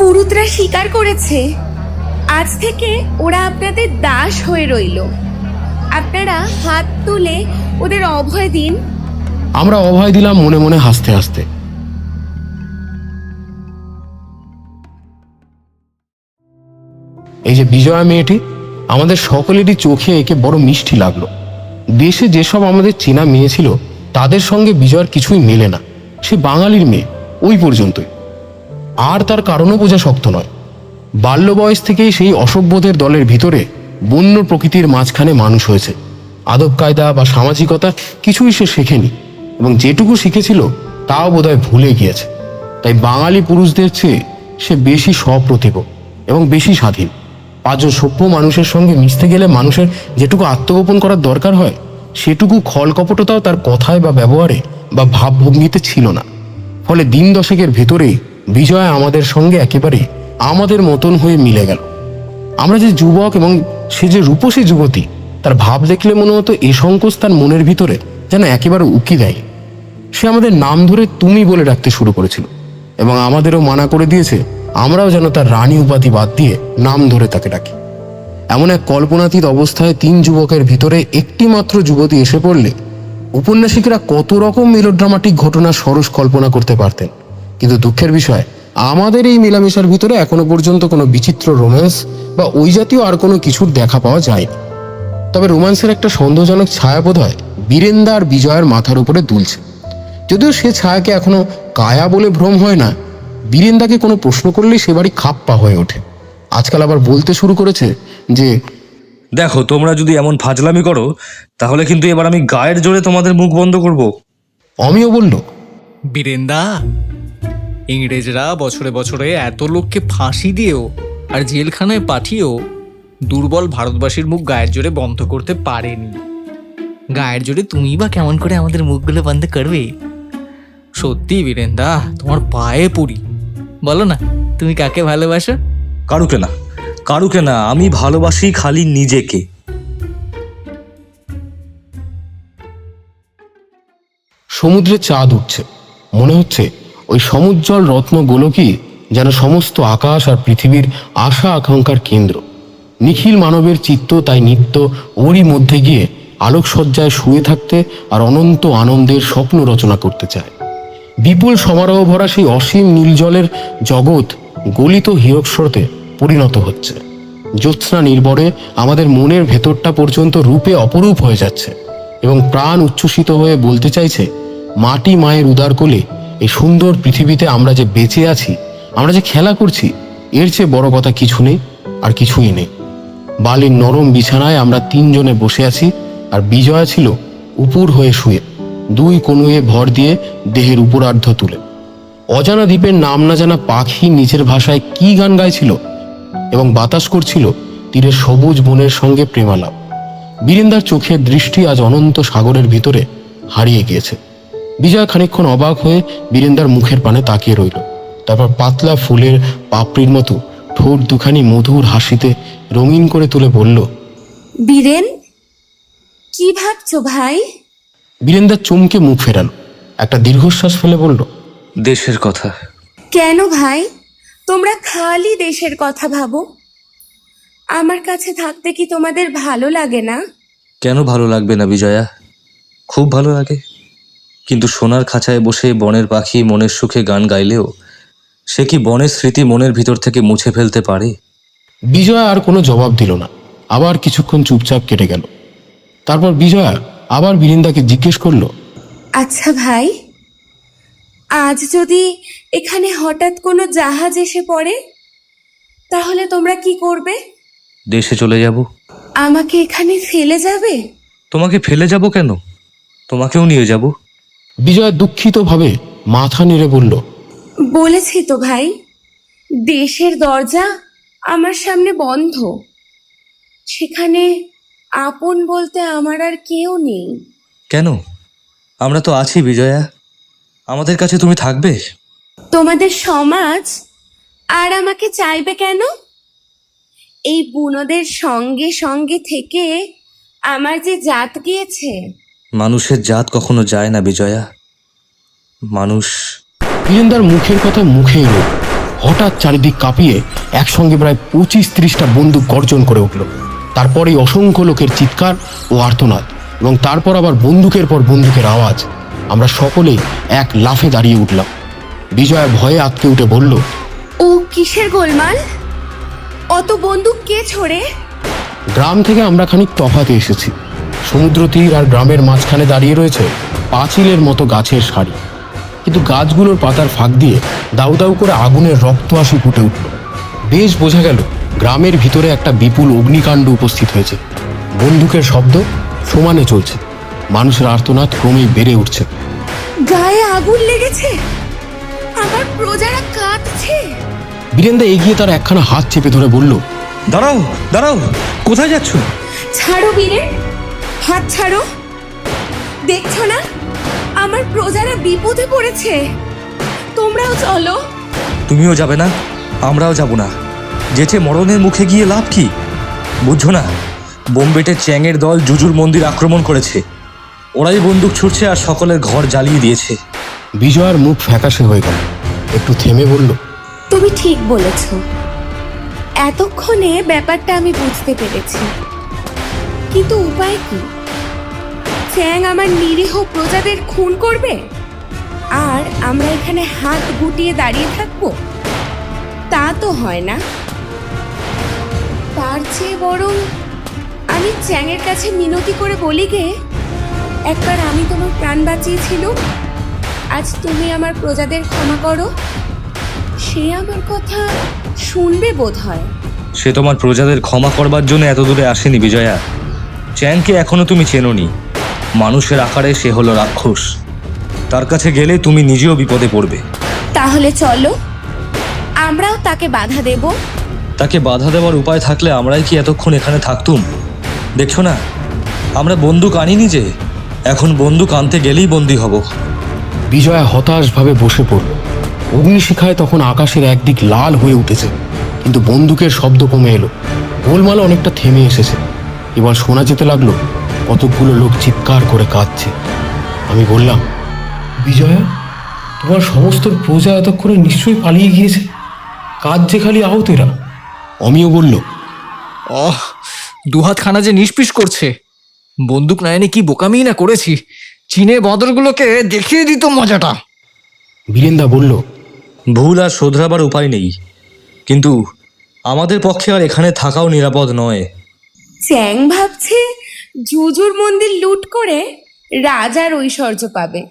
পুরুতরা স্বীকার করেছে, আজ থেকে ওরা আপনাদের দাস হয়ে রইল। আপনারা হাত তুলে ওদের অভয় দিন। আমরা অভয় দিলাম মনে মনে হাসতে হাসতে। এই যে বিজয়া মেয়েটি, আমাদের সকলেরই চোখে একে বড় মিষ্টি লাগলো। দেশে যেসব আমাদের চেনা মেয়ে ছিল তাদের সঙ্গে বিজয়ার কিছুই মেলে না। সে বাঙালির মেয়ে, ওই পর্যন্তই। আর তার কারণও বোঝা শক্ত নয়। বাল্য বয়স থেকেই সেই অসভ্যদের দলের ভিতরে বন্য প্রকৃতির মাঝখানে মানুষ হয়েছে। আদব কায়দা বা সামাজিকতা কিছুই সে শেখেনি, এবং যেটুকু শিখেছিল তাও বোধহয় ভুলে গিয়েছে। তাই বাঙালি পুরুষদের চেয়ে সে বেশি সপ্রতিভ এবং বেশি স্বাধীন। 5 জন সভ্য মানুষের সঙ্গে মিশতে গেলে মানুষের যেটুকু আত্মগোপন করার দরকার হয় সেটুকু খলকপটতাও তার কথায় বা ব্যবহারে বা ভাবভঙ্গিতে ছিল না। ফলে দিন 10 ভেতরেই বিজয়া আমাদের সঙ্গে একেবারে আমাদের মতন হয়ে মিলে গেল। আমরা যে যুবক এবং সে যে রূপসী যুবতী, তার ভাব দেখলে মনে হতো এ সংকোচ তার মনের ভিতরে যেন একেবারে উকি দেয়। সে আমাদের নাম ধরে তুমি বলে ডাকতে শুরু করেছিল এবং আমাদেরও মানা করে দিয়েছে আমরাও যেন তার রানী উপাধি বাদ দিয়ে নাম ধরে তাকে ডাকি। এমন এক কল্পনাতীত অবস্থায় 3 যুবকের ভিতরে একটি মাত্র যুবতী এসে পড়লে উপন্যাসিকরা কত রকম মেলোড্রামাটিক ঘটনা সরস কল্পনা করতে পারতেন। কিন্তু দুঃখের বিষয়, আমাদের এই মেলামেশার ভিতরে এখনো পর্যন্ত কোনো বিচিত্র রোম্যান্স বা ওই জাতীয় আর কোনো কিছুর দেখা পাওয়া যায়নি। তবে রোম্যান্সের একটা সন্দেহজনক ছায়া বোধহয় বীরেন্দা আর বিজয়ের মাথার উপরে দুলছে। যদিও সে ছায়াকে এখনো কায়া বলে ভ্রম হয় না। বীরেন্দাকে কোনো প্রশ্ন করলেই সে বাড়ি খাপ্পা হয়ে ওঠে। আজকাল আবার বলতে শুরু করেছে যে, দেখো, তোমরা যদি এমন ফাজলামি করো তাহলে কিন্তু এবার আমি গায়ের জোরে তোমাদের মুখ বন্ধ করব। অমিও বলল, বীরেন্দা, ইংরেজরা বছরে বছরে এত লোককে ফাঁসি দিয়েও আর জেলখানায় পাঠিয়েও দুর্বল ভারতবাসীর মুখ গায়ের জোরে বন্ধ করতে পারেনি। গায়ের জোরে তুমি বা কেমন করে আমাদের মুখগুলো বন্ধ করবে? সত্যি বীরেন্দা, তোমার পায়ে পড়ি, বলো না তুমি কাকে ভালোবাসো? কারুকে না, কারুকে না, আমি ভালোবাসি খালি নিজেকে। সমুদ্রে চাঁদ উঠছে। মনে হচ্ছে ওই সমুজ্জ্বল রত্ন গোলকই যেন সমস্ত আকাশ আর পৃথিবীর আশা আকাঙ্ক্ষার কেন্দ্র। নিখিল মানবের চিত্ত তাই নিত্য ওরই মধ্যে গিয়ে আলোকসজ্জায় শুয়ে থাকতে আর অনন্ত আনন্দের স্বপ্ন রচনা করতে চায়। বিপুল সমারোহ ভরা সেই অসীম নীলজলের জগৎ গলিত হীরক স্রোতে পরিণত হচ্ছে। জ্যোৎস্না নির্ভরে আমাদের মনের ভেতরটা পর্যন্ত রূপে অপরূপ হয়ে যাচ্ছে এবং প্রাণ উচ্ছ্বসিত হয়ে বলতে চাইছে, মাটি মায়ের উদার কোলে এই সুন্দর পৃথিবীতে আমরা যে বেঁচে আছি, আমরা যে খেলা করছি, এর চেয়ে বড় কথা কিছু নেই আর কিছুই নেই। বালির নরম বিছানায় আমরা তিনজনে বসে আছি, আর বিজয়া ছিল উপুর হয়ে শুয়ে, দুই কনুয়ে ভর দিয়ে দেহের উপরার্ধ তুলে। অজানা দ্বীপের নাম না জানা পাখি নিজের ভাষায় কি গান গাইছিল এবং বাতাস করছিল তীরের সবুজ বনের সঙ্গে প্রেমালাপ। বীরেন্দার চোখের দৃষ্টি আজ অনন্ত সাগরের ভিতরে হারিয়ে গিয়েছে। বিজয় খানিকক্ষণ অবাক হয়ে বীরেন্দার মুখের পানে তাকিয়ে রইল। তারপর পাতলা ফুলের পাপড়ির মতো ঠোঁট দুখানি মধুর হাসিতে রঙিন করে তুলে বলল, বীরেন, কি ভাবছো ভাই? বীরেন্দা চমকে মুখ ফেরালো, একটা দীর্ঘশ্বাস ফেলে বলল, দেশের কথা। কেন ভাই, তোমরা খালি দেশের কথা ভাবো? আমার কাছে থাকতে কি তোমাদের ভালো লাগে না? কেন ভালো লাগবে না বিজয়া, খুব ভালো লাগে। কিন্তু সোনার খাঁচায় বসে বনের পাখি মনের সুখে গান গাইলেও সে কি বনের স্মৃতি মনের ভিতর থেকে মুছে ফেলতে পারে? বিজয়া আর কোনো জবাব দিল না। আবার কিছুক্ষণ চুপচাপ কেটে গেল। তারপর বিজয়া আবার বীরেন্দাকে জিজ্ঞেস করলো, আচ্ছা ভাই, আজ যদি এখানে হঠাৎ কোনো জাহাজ এসে পড়ে, তাহলে তোমরা কি করবে? দেশে চলে যাব। আমাকে এখানে ফেলে যাবে? তোমাকে ফেলে যাব কেন, তোমাকেও নিয়ে যাব। বিজয়া দুঃখিতভাবে মাথা নেড়ে বলল, বলেছি তো ভাই, দেশের দরজা আমার সামনে বন্ধ। সেখানে আপন বলতে আমার আর কেউ নেই। কেন, আমরা তো আছি বিজয়া, আমাদের কাছে তুমি থাকবে। তোমাদের সমাজ আর আমাকে চাইবে কেন? এই বুনোদের সঙ্গে সঙ্গে থেকে আমার যে জাত গিয়েছে। মানুষের জাত কখনো যায় না বিজয়া, মানুষ। বীরেন্দার মুখের কথা মুখে এলো। হঠাৎ চারিদিক কাঁপিয়ে একসঙ্গে প্রায় 25-30টা বন্দুক গর্জন করে উঠল। তারপরেই অসংখ্য লোকের চিৎকার ও আর্তনাদ, এবং তারপর আবার বন্দুকের পর বন্দুকের আওয়াজ। আমরা সকলেই এক লাফে দাঁড়িয়ে উঠলাম। বিজয়া ভয়ে আঁতকে উঠে বলল, ও কিসের গোলমাল? অত বন্দুক কে ছোড়ে? গ্রাম থেকে আমরা খানিক তফাতে এসেছি। সমুদ্র তীর আর গ্রামের মাঝখানে দাঁড়িয়ে রয়েছে পাঁচিলের মতো গাছের সারি, কিন্তু গাছগুলোর পাতার ফাঁক দিয়ে দাউ দাউ করে আগুনের রক্তহাসি ফুটে উঠল। বেশ বোঝা গেল গ্রামের ভিতরে একটা বিপুল অগ্নিকাণ্ড উপস্থিত হয়েছে। বন্দুকের শব্দ সমানে চলছে, মানুষের আর্তনাদ ক্রমেই বেড়ে উঠছে। গায়ে আগুন লেগেছে, আমার প্রজারা কাঁদছে। বীরেন্দা এগিয়ে তার একখানা হাত চেপে ধরে বলল, দাঁড়াও দাঁড়াও, কোথায় যাচ্ছ? ছাড়ো বীরেন, হাত ছাড়ো। দেখছো না আমার প্রজারা বিপদে পড়েছে? তোমরাও চলো। তুমিও যাবে না, আমরাও যাব না। যেচে মরণের মুখে গিয়ে লাভ কি? বুঝছো না, বোম্বেটে চ্যাংয়ের দল জুজুর মন্দির আক্রমণ করেছে। ওরাই বন্দুক ছুটছে আর সকলের ঘর জ্বালিয়ে দিয়েছে। বিজয়ার মুখ ফ্যাকাশে হয়ে গেল। একটু থেমে বলল, তুমি ঠিক বলেছ, এতক্ষণে ব্যাপারটা আমি বুঝতে পেরেছি। কিন্তু উপায় কি? চ্যাং আমার নিরীহ প্রজাদের খুন করবে আর আমরা এখানে হাত গুটিয়ে দাঁড়িয়ে থাকবো? তা তো হয় না। তার চেয়ে বরং আমি চ্যাংয়ের কাছে মিনতি করে বলি গে, একবার আমি তোমার প্রাণ বাঁচিয়েছিলুম, আজ তুমি আমার প্রজাদের ক্ষমা করো। সে আমার কথা শুনবে বোধ হয়। সে তোমার প্রজাদের ক্ষমা করবার জন্য এত দূরে আসেনি বিজয়া। চ্যাংকে এখনো তুমি চেনোনি। মানুষের আকারে সে হলো রাক্ষস। তার কাছে গেলে তুমি নিজেও বিপদে পড়বে। তাহলে চলো, আমরাও তাকে বাধা দেব। তাকে বাধা দেওয়ার উপায় থাকলে আমরাই কি এতক্ষণ এখানে থাকতুম? দেখছো না, আমরা বন্দুক আনিনি যে, এখন বন্দুক আনতে গেলেই বন্দী হব। বিজয়া হতাশভাবে বসে পড়ল। অগ্নিশিখায় তখন আকাশের একদিক লাল হয়ে উঠেছে, কিন্তু বন্দুকের শব্দ কমে এলো। গোলমাল অনেকটা থেমে এসেছে। এবার শোনা যেতে লাগলো কতকগুলো লোক চিৎকার করে কাঁদছে। আমি বললাম, বিজয়া, তোমার সমস্ত প্রজা এতক্ষণে নিশ্চয়ই পালিয়ে গিয়েছে, কাঁদছে খালি আহতেরা। অমিও বলল, দুহাত খানা যে নিষ্পিস করছে। বন্দুক না এনে কি বোকামি না করেছি। চীনে বদরগুলোকে দেখিয়ে দিত মজাটা। বীরেন্দা বলল, ভুল আর শোধরাবার উপায় নেই, কিন্তু আমাদের পক্ষে আর এখানে থাকাও নিরাপদ নয়। চ্যাং ভাবছে জুজুর মন্দির লুট করে রাজার ঐশ্বর্য পাবে,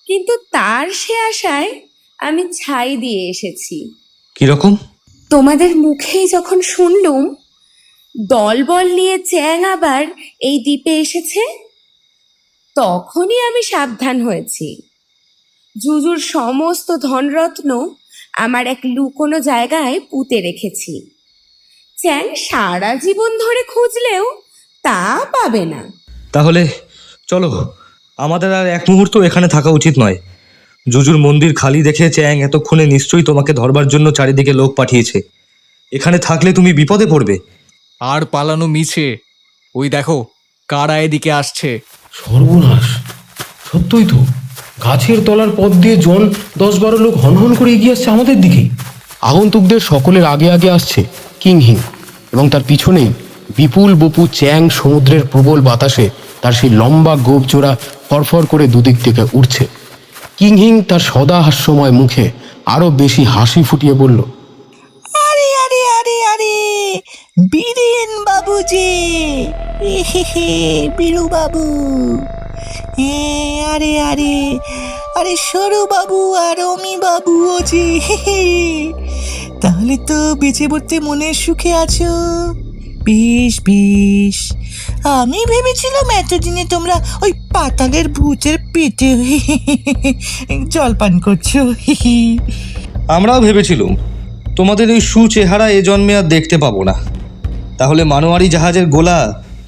কিন্তু তার সে আশায় আমি ছাই দিয়ে এসেছি। কিরকম? তোমাদের মুখেই যখন শুনলুম দলবল নিয়ে চ্যাং আবার এই দ্বীপে এসেছে, তখনই আমি সাবধান হয়েছি। জুজুর সমস্ত ধনরত্ন আমার এক লুকোনো জায়গায় পুঁতে রেখেছি। চ্যাং সারা জীবন ধরে খুঁজলেও তা পাবে না। তাহলে চলো, আমাদের আর এক মুহূর্ত এখানে থাকা উচিত নয়। জুজুর মন্দির খালি দেখে চ্যাং এতক্ষণে নিশ্চয়ই তোমাকে ধরবার জন্য চারিদিকে লোক পাঠিয়েছে। এখানে থাকলে তুমি বিপদে পড়বে। আর পালানো মিছে। ওই দেখো কারা এদিকে আসছে। সর্বনাশ, সত্যই তো, গাছের তলার পথ দিয়ে 10-12 লোক হনহন করে এগিয়ে আসছে আমাদের দিকেই। আগন্তুকদের সকলের আগে আগে আসছে কিংহিং, এবং তার পিছনেই বিপুল বপু চ্যাং সমুদ্রের প্রবল বাতাসে তার সেই লম্বা গোপজোড়া ফরফর করে দুদিক থেকে উঠছে। কিংহিং তার সদা হাস্যময় মুখে আরো বেশি হাসি ফুটিয়ে বলল, আরে আরে আরে আরে, বীরেন বাবু যে, বীরু বাবু, আরে আরে আরে, সরু বাবু আর অমি বাবু ও যে, তাহলে তো বেঁচে পড়তে মনের সুখে আছো। বেশ বেশ, আমি ভেবেছিলাম এতদিনে তোমরা ওই পাতালের ভূতের পেটে জলপান করছো। আমরাও ভেবেছিলুম তোমাদের ওই সুচেহারা এ জন্মে আর দেখতে পাবো না। তাহলে মানোয়ারি জাহাজের গোলা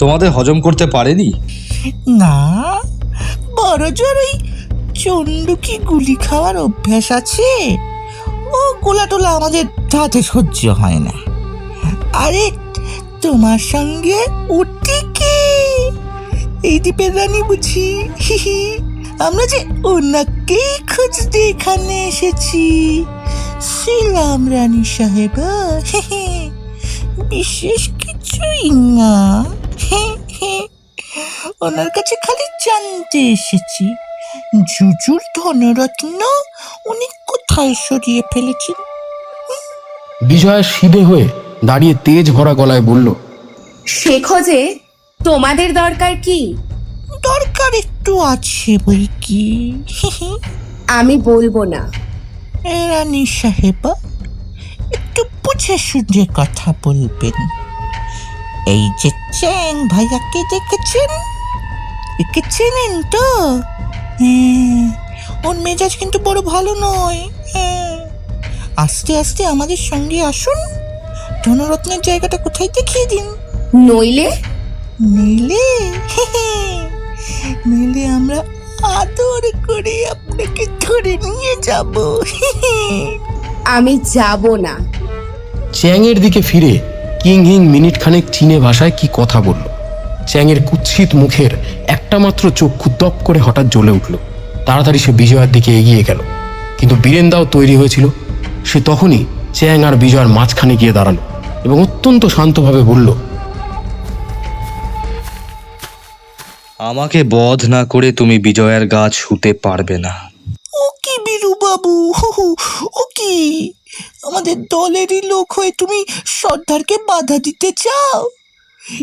তোমাদের হজম করতে পারেনি? না, বড় জোর ওই চন্ডুকি গুলি খাওয়ার অভ্যাস আছে, ও গোলা টোলা আমাদের তাতে সহ্য হয় না। আরে তোমার সঙ্গে উঠি কি এই দ্বীপের রানী বুঝি? আমরা যে ওনাকেই খুঁজতে এখানে এসেছি। ছিলাম রানী সাহেব, বিশেষ কিছুই না। ওনার কাছে খালি জানতে এসেছি জুজুর ধনরত্ন উনি কোথায় সরিয়ে ফেলেছেন। বিজয়া সিধে হয়ে দাঁড়িয়ে তেজ ভরা গলায় বলল, সে খোঁজে তোমাদের দরকার কি? দরকার একটু আছে বই কি। আমি বলবো না। রানী সাহেবা, একটু বুঝে শুনে কথা বলবেন। এই যে চ্যাং ভাইয়াকে দেখেছেন, একে চেনেন তো? ওর মেজাজ কিন্তু বড় ভালো নয়। আস্তে আস্তে আমাদের সঙ্গে আসুন, ধনরত্নের জায়গাটা কোথায় দেখিয়ে দিন। নইলে নইলে নইলে আমরা আদর করে আপনাকে ধরে নিয়ে যাব। আমি যাব না। চ্যাংয়ের দিকে ফিরে কিংহিং মিনিট খানেক চীনে ভাষায় কি কথা বলল। চ্যাংয়ের কুৎসিত মুখের একটা মাত্র চক্ষু দপ করে হঠাৎ জ্বলে উঠল। তাড়াতাড়ি সে বিজয়ার দিকে এগিয়ে গেল, কিন্তু বীরেন্দাও তৈরি হয়েছিল। সে তখনই চ্যাং আর বিজয়ার মাঝখানে গিয়ে দাঁড়ালো এবং অত্যন্ত শান্তভাবে বলল, আমাকে বধ না করে তুমি বিজয়ার গা ছুঁতে পারবে না। ও কি বীরু বাবু, ও কি আমাদের দলেরই লোক হয়ে তুমি সর্দারকে বাধা দিতে চাও?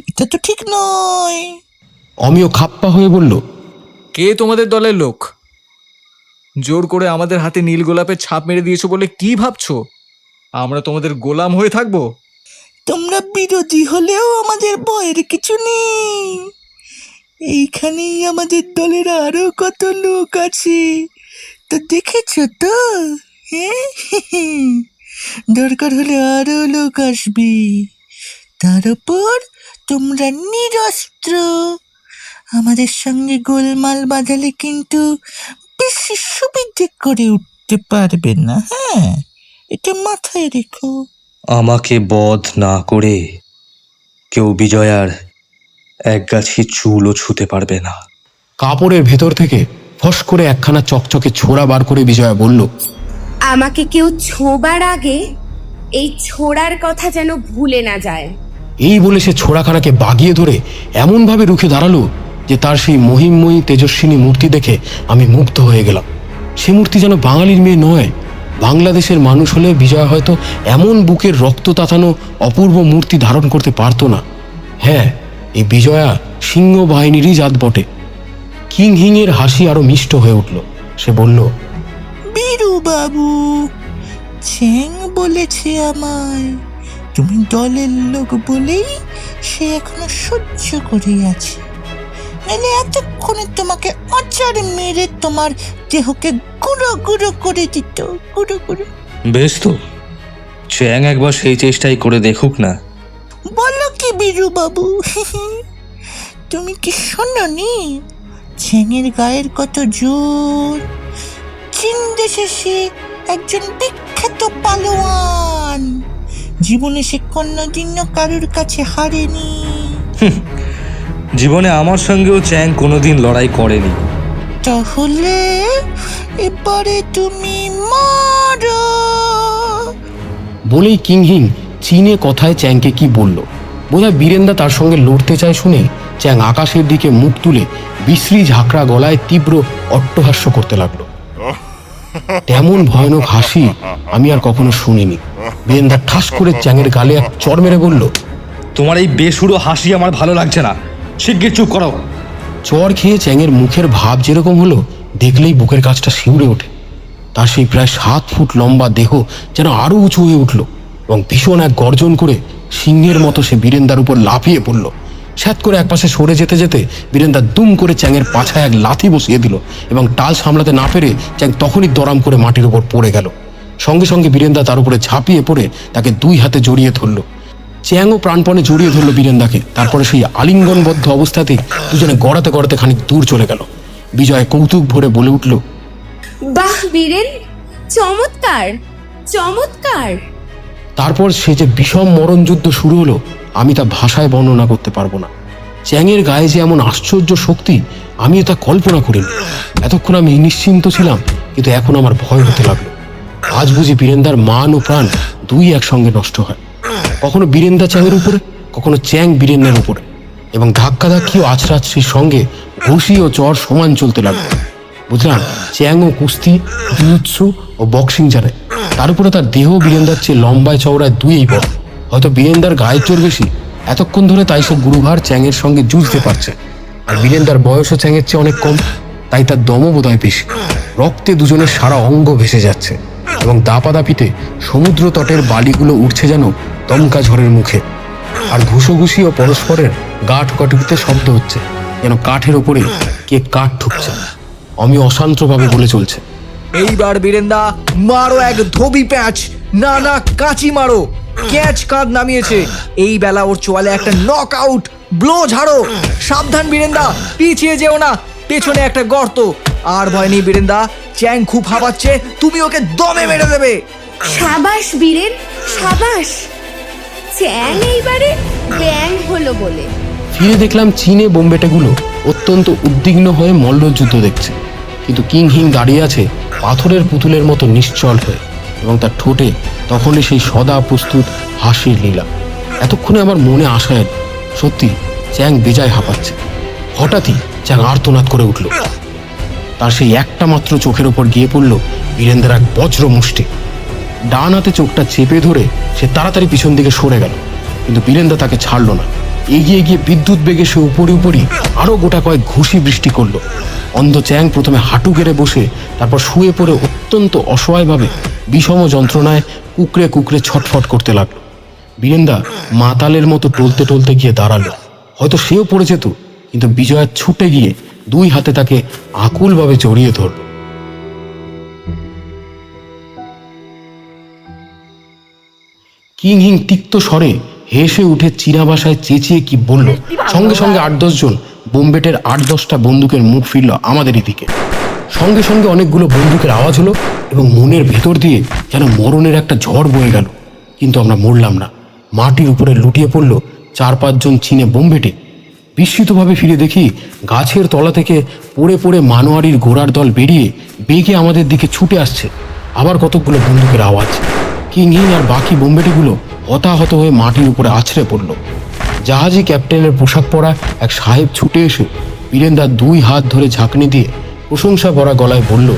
এটা তো ঠিক নয়। অমিয় খাপ্পা হয়ে বলল, কে তোমাদের দলের লোক? জোর করে আমাদের হাতে নীল গোলাপের ছাপ মেরে দিয়েছো বলে কি ভাবছো আমরা তোমাদের গোলাম হয়ে থাকবো? তোমরা বিরোধী হলেও আমাদের ভয়ের কিছু নেই। এইখানেই আমাদের দলের আরো কত লোক আছে, তো দেখেছ তো? দরকার হলে আরো লোক আসবে। তার উপর তোমরা নিরস্ত্র, আমাদের সঙ্গে গোলমাল বাঁধালে কিন্তু বেশি সুবিধে করে উঠতে পারবে না। এটা মাথায় রেখো। আমাকে বধ না করে কেউ বিজয়ার এক গাছি চুলও ছুঁতে পারবে না। কাপড়ের ভেতর থেকে ফস করে একখানা চকচকে ছোড়া বার করে বিজয়া বলল, আমাকে কেউ ছোবার আগে এই ছোড়ার কথা যেন ভুলে না যায়। এই বলে সে ছোড়াখানাকে বাগিয়ে ধরে এমনভাবে রুখে দাঁড়ালো যে তার সেই মহিমময়ী তেজস্বিনী মূর্তি দেখে আমি মুগ্ধ হয়ে গেলাম। সে মূর্তি যেন বাঙালির মেয়ে নয়, বাংলাদেশের মানুষ হলে বিজয়া হয়তো এমন বুকের রক্ত তাতানো অপূর্ব মূর্তি ধারণ করতে পারতো না। হ্যাঁ, এই বিজয়া সিংহ বাহিনীরই জাত বটে। কিংহিংয়ের হাসি আরো মিষ্ট হয়ে উঠল। সে বলল, বীরু বাবু, চ্যাং বলেছে আমায় তুমি দলের লোক বলেই সে এখনো সহ্য করেই আছে, নাহলে এতক্ষণে তোমাকে আচার মেরে তোমার দেহকে গুঁড়ো গুঁড়ো করে দিত, গুঁড়ো গুঁড়ো। বেশ তো, চ্যাং একবার সেই চেষ্টাই করে দেখুক না। বলো কি বীরু বাবু, তুমি কি শোনোনি চ্যাংয়ের গায়ের কত জোর? চীন দেশে সে একজন বিখ্যাত পালোয়ান, জীবনে সে কোনোদিনও কারোর কাছে হারেনি। জীবনে আমার সঙ্গেও চ্যাং কোনোদিন লড়াই করেনি। তাহলে এবারে তুমি মারো। বলেই কিংহিং চীনে কথায় চ্যাংকে কি বলল। বোধহয় বীরেন্দা তার সঙ্গে লড়তে চায় শুনে চ্যাং আকাশের দিকে মুখ তুলে বিশ্রী ঝাঁকড়া গলায় তীব্র অট্টহাস্য করতে লাগলো। তেমন ভয়ানক হাসি আমি আর কখনো শুনিনি। বীরেন্দা ঠাস করে চ্যাংয়ের গালে এক চড় মেরে বলল, তোমার এই বেসুরো হাসি আমার ভালো লাগছে না, শিগগির চুপ করো। চড় খেয়ে চ্যাংয়ের মুখের ভাব যেরকম হলো, দেখলেই বুকের কাছটা শিউরে ওঠে। তার সেই প্রায় 7 ফুট লম্বা দেহ যেন আরো উঁচু হয়ে উঠল এবং ভীষণ এক গর্জন করে সিংহের মতো সে বীরেন্দার উপর লাফিয়ে পড়ল। স্যাত করে একপাশে সরে যেতে যেতে বীরেন্দা দুম করে চ্যাংয়ের পাছায় এক লাথি বসিয়ে দিল এবং টাল সামলাতে না পেরে চ্যাং তখনই দরাম করে মাটির উপর পড়ে গেল। সঙ্গে সঙ্গে বীরেন্দা তার উপরে ঝাঁপিয়ে পড়ে তাকে 2 হাতে জড়িয়ে ধরল। চ্যাংও প্রাণপণে জড়িয়ে ধরল বীরেন্দাকে। তারপরে সেই আলিঙ্গনবদ্ধ অবস্থাতেই দুজনে গড়াতে গড়াতে খানিক দূর চলে গেল। বিজয় কৌতুক ভরে বলে উঠল, বাহ বীরেন, চমৎকার চমৎকার। তারপর সে যে বিষম মরণযুদ্ধ শুরু হলো, আমি তা ভাষায় বর্ণনা করতে পারবো না। চ্যাংয়ের গায়ে যে এমন আশ্চর্য শক্তি আমি তা কল্পনা করিনি। এতক্ষণ আমি নিশ্চিন্ত ছিলাম, কিন্তু এখন আমার ভয় হতে লাগলো। আজ বুঝি বীরেন্দার মান ও প্রাণ দুই একসঙ্গে নষ্ট হয়। কখনো বীরেন্দা চ্যাংয়ের উপরে, কখনো চ্যাং বীরেন্দার উপরে, এবং ধাক্কাধাক্কি ও আছড়াছড়ির সঙ্গে ঘুষি ও চর সমান চলতে লাগলো। বুঝলাম চ্যাং ও কুস্তি, জুজুৎসু ও বক্সিং জানে। তার উপরে তার দেহ বীরেন্দার চেয়ে লম্বায় চওড়ায় 2ই বড়। হয়তো বীরেন্দার গায়ের জোর বেশি, এতক্ষণ ধরে তাই সে গুরুভার চ্যাংয়ের সঙ্গে যুঝতে পারছে। আর বীরেন্দার বয়সও চ্যাংয়ের চেয়ে অনেক কম, তাই তার দমও বোধহয় বেশি। রক্তে দুজনের সারা অঙ্গ ভেসে যাচ্ছে এবং দাপাদাপিতে সমুদ্র তটের বালিগুলো উঠছে যেন দমকা ঝড়ের মুখে। আর ঘুষোঘুষি ও পরস্পরের গা ঠোকাঠুকিতে শব্দ হচ্ছে, যেন কাঠের ওপরে কে কাঠ ঠুকছে। আমি অশান্তভাবে বলে চলছে, এইবার বীরেন্দা মারো এক ধোবি প্যাচ, না না কাঁচি মারো। ক্যাচ কাঁধ নামিয়েছে, এই বেলা ওর চোয়ালে একটা নক আউট ব্লো ঝাড়ো। সাবধান বীরেন্দা, পিছিয়ে যেও না, পেছনে একটা গর্ত। আর ভয় নেই বীরেন্দা, চ্যাং খুব হাঁপাচ্ছে, তুমি ওকে দমে মেরে দেবে। সাবাস বীরেন, সাবাস। চ্যাং এইবারে ব্যাং হলো বলে। ফিরে দেখলাম চীনে বোম্বেটেগুলো অত্যন্ত উদ্বিগ্ন হয়ে মল্লযুদ্ধ দেখছে, কিন্তু কিংহিং দাঁড়িয়ে আছে পাথরের পুতুলের মতো নিশ্চল হয়ে, এবং তার ঠোঁটে তখনই সেই সদা প্রস্তুত হাসির লীলা। এতক্ষণে আমার মনে আসা এল, সত্যি চ্যাং বেজায় হাঁপাচ্ছে। হঠাৎই চ্যাং আর্তনাদ করে উঠল। তার সেই একটা মাত্র চোখের ওপর গিয়ে পড়ল বীরেন্দ্র এক বজ্র মুষ্টি। ডান হাতে চোখটা চেপে ধরে সে তাড়াতাড়ি পিছন দিকে সরে গেল, কিন্তু বীরেন্দ্র তাকে ছাড়ল না। এগিয়ে গিয়ে বিদ্যুৎ বেগে সে উপরই আরো গোটা কয়েক ঘুষি বৃষ্টি করলো। অন্ধ চ্যাং প্রথমে হাঁটু গেড়ে বসে, তারপর শুয়ে পড়ে অত্যন্ত অসহায়ভাবে বিষম যন্ত্রণায় কুকড়ে কুকড়ে ছটফট করতে লাগলো। বীরেন্দা মাতালের মতো টলতে টলতে গিয়ে দাঁড়ালো। হয়তো সেও পড়ে যেত, কিন্তু বিজয়া ছুটে গিয়ে 2 হাতে তাকে আকুলভাবে জড়িয়ে ধরল। কিংহিং তিক্ত স্বরে হেসে উঠে চীনা ভাষায় চেঁচিয়ে কি বলল। সঙ্গে সঙ্গে 8-10 জন বোম্বেটের 8-10টা বন্দুকের মুখ ফিরল আমাদেরই দিকে। সঙ্গে সঙ্গে অনেকগুলো বন্দুকের আওয়াজ হলো এবং মনের ভেতর দিয়ে যেন মরণের একটা ঝড় বয়ে গেল। কিন্তু আমরা মরলাম না। মাটির উপরে লুটিয়ে পড়ল 4-5 জন চীনে বোম্বেটে। বিস্মিতভাবে ফিরে দেখি গাছের তলা থেকে পড়ে পড়ে মানোয়ারির ঘোড়ার দল বেরিয়ে বেগে আমাদের দিকে ছুটে আসছে। আবার কতকগুলো বন্দুকের আওয়াজ। কিংহিং আর বাকি বোম্বেটেগুলো হতাহত হয়ে মাটির উপরে আছড়ে পড়ল। জাহাজি ক্যাপ্টেনের পোশাক পরা এক সাহেব ছুটে এসে বীরেন্দার 2 হাত ধরে ঝাঁকনি দিয়ে প্রশংসা ভরা গলায় বলল,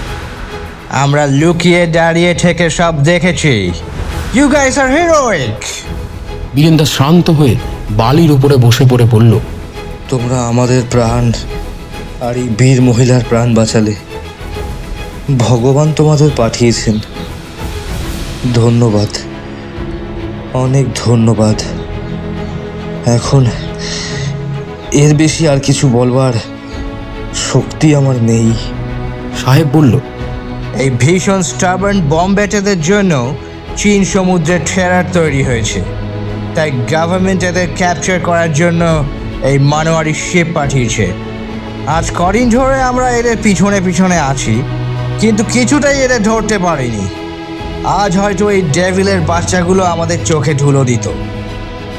আমরা লুকিয়ে দাঁড়িয়ে থেকে সব দেখেছি। You guys are heroic. বীরেন্দা শান্ত হয়ে বালির উপরে বসে পড়ে বলল, তোমরা আমাদের প্রাণ আর এই বীর মহিলার প্রাণ বাঁচালে। ভগবান তোমাদের পাঠিয়েছেন। ধন্যবাদ, অনেক ধন্যবাদ। এখন এর বেশি আর কিছু বলবার শক্তি আমার নেই। সাহেব বলল, এই ভীষণ স্টাবার্ন বম্বেটেদের জন্য চীন সমুদ্রে ট্রেলার তৈরি হয়েছে, তাই গভর্নমেন্ট এদের ক্যাপচার করার জন্য এই মানোয়ারি শিপ পাঠিয়েছে। আজ কদিন ধরে আমরা এদের পিছনে পিছনে আছি, কিন্তু কিছুটাই এদের ধরতে পারিনি। আজ হয়তো এই ডেভিলের বাচ্চাগুলো আমাদের চোখে ধুলো দিত।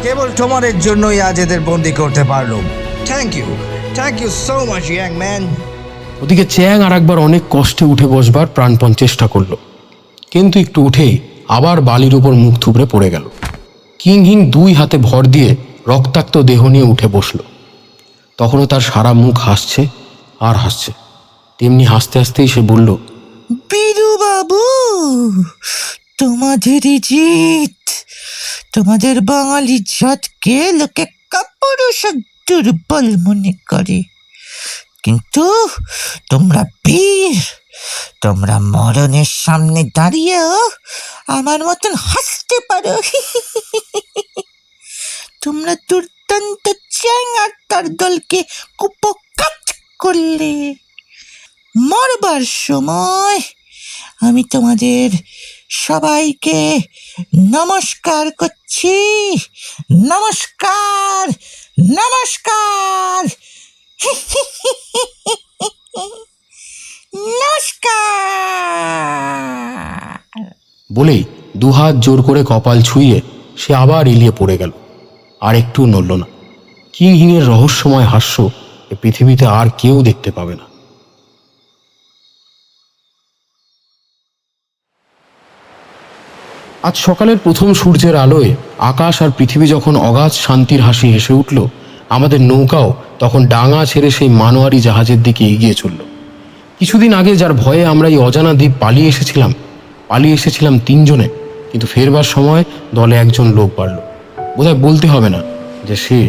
কেবল তোমাদের জন্যই আজ এদের বন্দি করতে পারলাম। Thank you so much young man. ওদিকে চ্যাং আর একবার অনেক কষ্টে উঠে বসবার প্রাণপণ চেষ্টা করলো, কিন্তু একটু উঠেই আবার বালির উপর মুখ থুবড়ে পড়ে গেল। কিংহিং 2 হাতে ভর দিয়ে রক্তাক্ত দেহ নিয়ে উঠে বসল। তখনও তার সারা মুখ হাসছে আর হাসছে। তেমনি হাসতে হাসতেই সে বলল, বীরু বাবু, তোমাদেরই জিত। তোমাদের বাঙালি জাতকে লোকে কাপুরুষ আর দুর্বল মনে করে, কিন্তু তোমরা বীর। তোমরা মরণের সামনে দাঁড়িয়েও আমার মতন হাসতে পারো। তোমরা দুর্দান্ত চ্যাং আর তার দলকে কুপকাত করলে। মরবার সময় আমি তোমাদের সবাইকে নমস্কার করছি। নমস্কার, নমস্কার, নমস্কার। বলেই 2 হাত জোর করে কপাল ছুঁয়ে সে আবার এলিয়ে পড়ে গেল, আর একটু নড়ল না। কিংহিংয়ের রহস্যময় হাস্য এ পৃথিবীতে আর কেউ দেখতে পাবে না। আজ সকালের প্রথম সূর্যের আলোয় আকাশ আর পৃথিবী যখন অগাধ শান্তির হাসি হেসে উঠল, আমাদের নৌকাও তখন ডাঙা ছেড়ে সেই মানোয়ারি জাহাজের দিকে এগিয়ে চলল। কিছুদিন আগে যার ভয়ে আমরা এই অজানা দ্বীপ পালিয়ে এসেছিলাম 3 জনে, কিন্তু ফেরবার সময় দলে একজন লোক বাড়ল। বোধহয় বলতে হবে না যে সে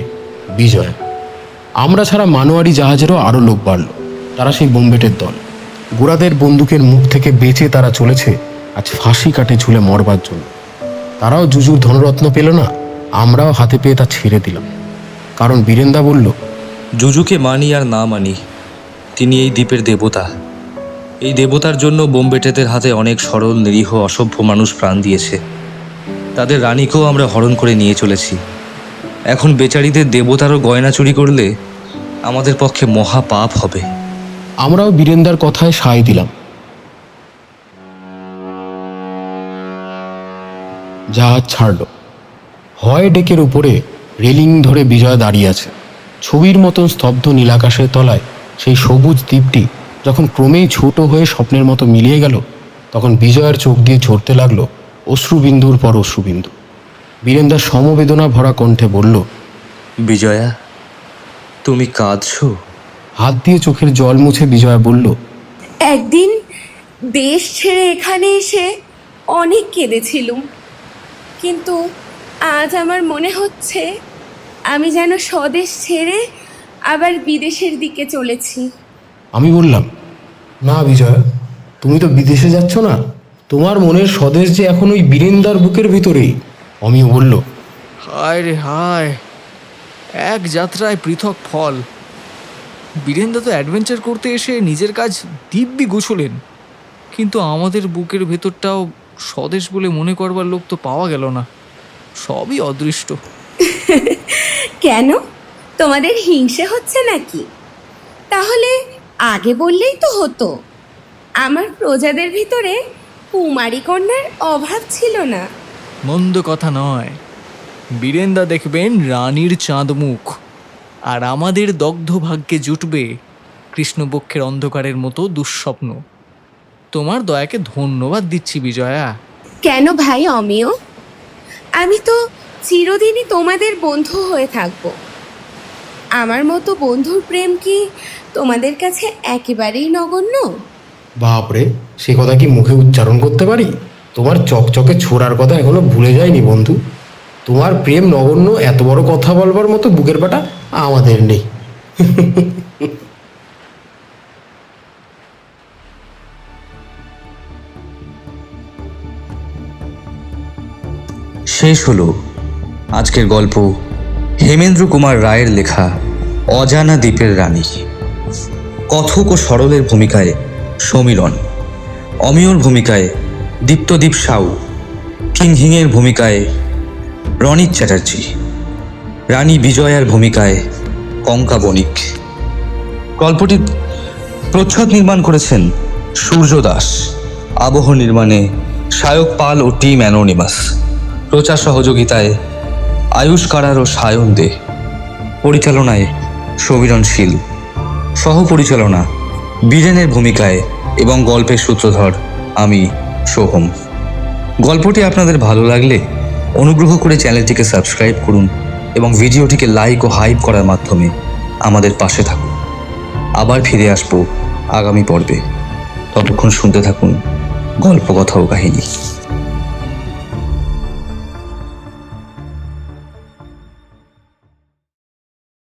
বিজয়। আমরা ছাড়া মানোয়ারি জাহাজেরও আরও লোক বাড়ল। তারা সেই বোম্বেটের দল। গোড়াদের বন্দুকের মুখ থেকে বেঁচে তারা চলেছে আজ ফাঁসি কাটে ঝুলে মরবার জন্য। তারাও জুজুর ধনরত্ন পেল না, আমরাও হাতে পেয়ে তা ছেড়ে দিলাম। কারণ বীরেন্দা বলল, জুজুকে মানি আর না মানি, তিনি এই দ্বীপের দেবতা। এই দেবতার জন্য বোম্বেটেদের হাতে অনেক সরল নিরীহ অসভ্য মানুষ প্রাণ দিয়েছে। তাদের রানীকেও আমরা হরণ করে নিয়ে চলেছি। এখন বেচারিদের দেবতারও গয়না চুরি করলে আমাদের পক্ষে মহা পাপ হবে। আমরাও বীরেন্দার কথায় সায় দিলাম। জাহাজ ছাড়ল। হয় ডেকের উপরে রেলিং ধরে বিজয় দাঁড়িয়ে আছে। ছবির মতন স্তব্ধ নীলাকাশের তলায় সেই সবুজ দ্বীপটি যখন ক্রমেই ছোট হয়ে স্বপ্নের মতো মিলিয়ে গেল, তখন বিজয়ের চোখ দিয়ে ঝরতে লাগলো অশ্রুবিন্দুর পর অশ্রুবিন্দু। বীরেন্দা সমবেদনা ভরা কণ্ঠে বলল, বিজয়া, তুমি কাঁদছো? হাত দিয়ে চোখের জল মুছে বিজয়া বলল, একদিন দেশ ছেড়ে এখানে এসে অনেক কেঁদেছিলুম, কিন্তু আজ আমার মনে হচ্ছে আমি যেন স্বদেশ ছেড়ে আবার বিদেশের দিকে চলেছি। আমি বললাম, না বিজয়া, তুমি তো বিদেশে যাচ্ছ না, তোমার মনের স্বদেশ যে এখন ওই বীরেন্দার বুকের ভিতরেই। অমিয় বলল, হায় রে হায়, এক যাত্রায় পৃথক ফল। বীরেন্দা তো অ্যাডভেঞ্চার করতে এসে নিজের কাজ দিব্যি গুছলেন, কিন্তু আমাদের বুকের ভেতরটাও স্বদেশ বলে মনে করবার লোক তো পাওয়া গেল না। সবই অদৃষ্ট। কেন, তোমাদের হিংসে হচ্ছে নাকি? তাহলে আগে বললেই তো হতো। আমার প্রজাদের ভিতরে কুমারী কন্যার অভাব ছিল না। মন্দ কথা নয়। বীরেন্দা দেখবেন রানীর চাঁদ মুখ, আর আমাদের দগ্ধ ভাগ্যে জুটবে কৃষ্ণপক্ষের অন্ধকারের মতো দুঃস্বপ্ন। তোমার দয়াকে ধন্যবাদ দিচ্ছি বিজয়া। কেন ভাই অমিয়? আমি তো চিরদিনই তোমাদের বন্ধু হয়ে থাকব। আমার মতো বন্ধুর প্রেম কি তোমাদের কাছে একেবারেই নগণ্য? বাপরে, সে কথা কি মুখে উচ্চারণ করতে পারি? তোমার চকচকে ছোড়ার কথা এখনো ভুলে যায়নি বন্ধু। তোমার প্রেম নগণ্য এত বড় কথা বলবার মতো বুকের পাটা আমাদের নেই। শেষ হলো আজকের গল্প হেমেন্দ্র কুমার রায়ের লেখা অজানা দ্বীপের রানী। কথক ও সরলের ভূমিকায় সমীরণ, অমিয়র ভূমিকায় দীপ্তদীপ সাউ, কিংহিংয়ের ভূমিকায় রণিত চ্যাটার্জি, রানী বিজয়ার ভূমিকায় কঙ্কা বণিক। গল্পটির প্রচ্ছদ নির্মাণ করেছেন সূর্য দাস, আবহ নির্মাণে সায়ক পাল ও টিম অ্যানোনিমাস, প্রচার সহযোগিতায় আয়ুষ কারার ও সায়ন দে, পরিচালনায় সমীরণ শীল, সহ-পরিচালনা বীরেনের ভূমিকায় এবং গল্পের সূত্রধর আমি সোহম। গল্পটি আপনাদের ভালো লাগলে অনুগ্রহ করে চ্যানেলটিকে সাবস্ক্রাইব করুন এবং ভিডিওটিকে লাইক ও হাইপ করার মাধ্যমে আমাদের পাশে থাকুন। আবার ফিরে আসবো আগামী পর্বে। ততক্ষণ শুনতে থাকুন গল্প, কথা ও কাহিনী।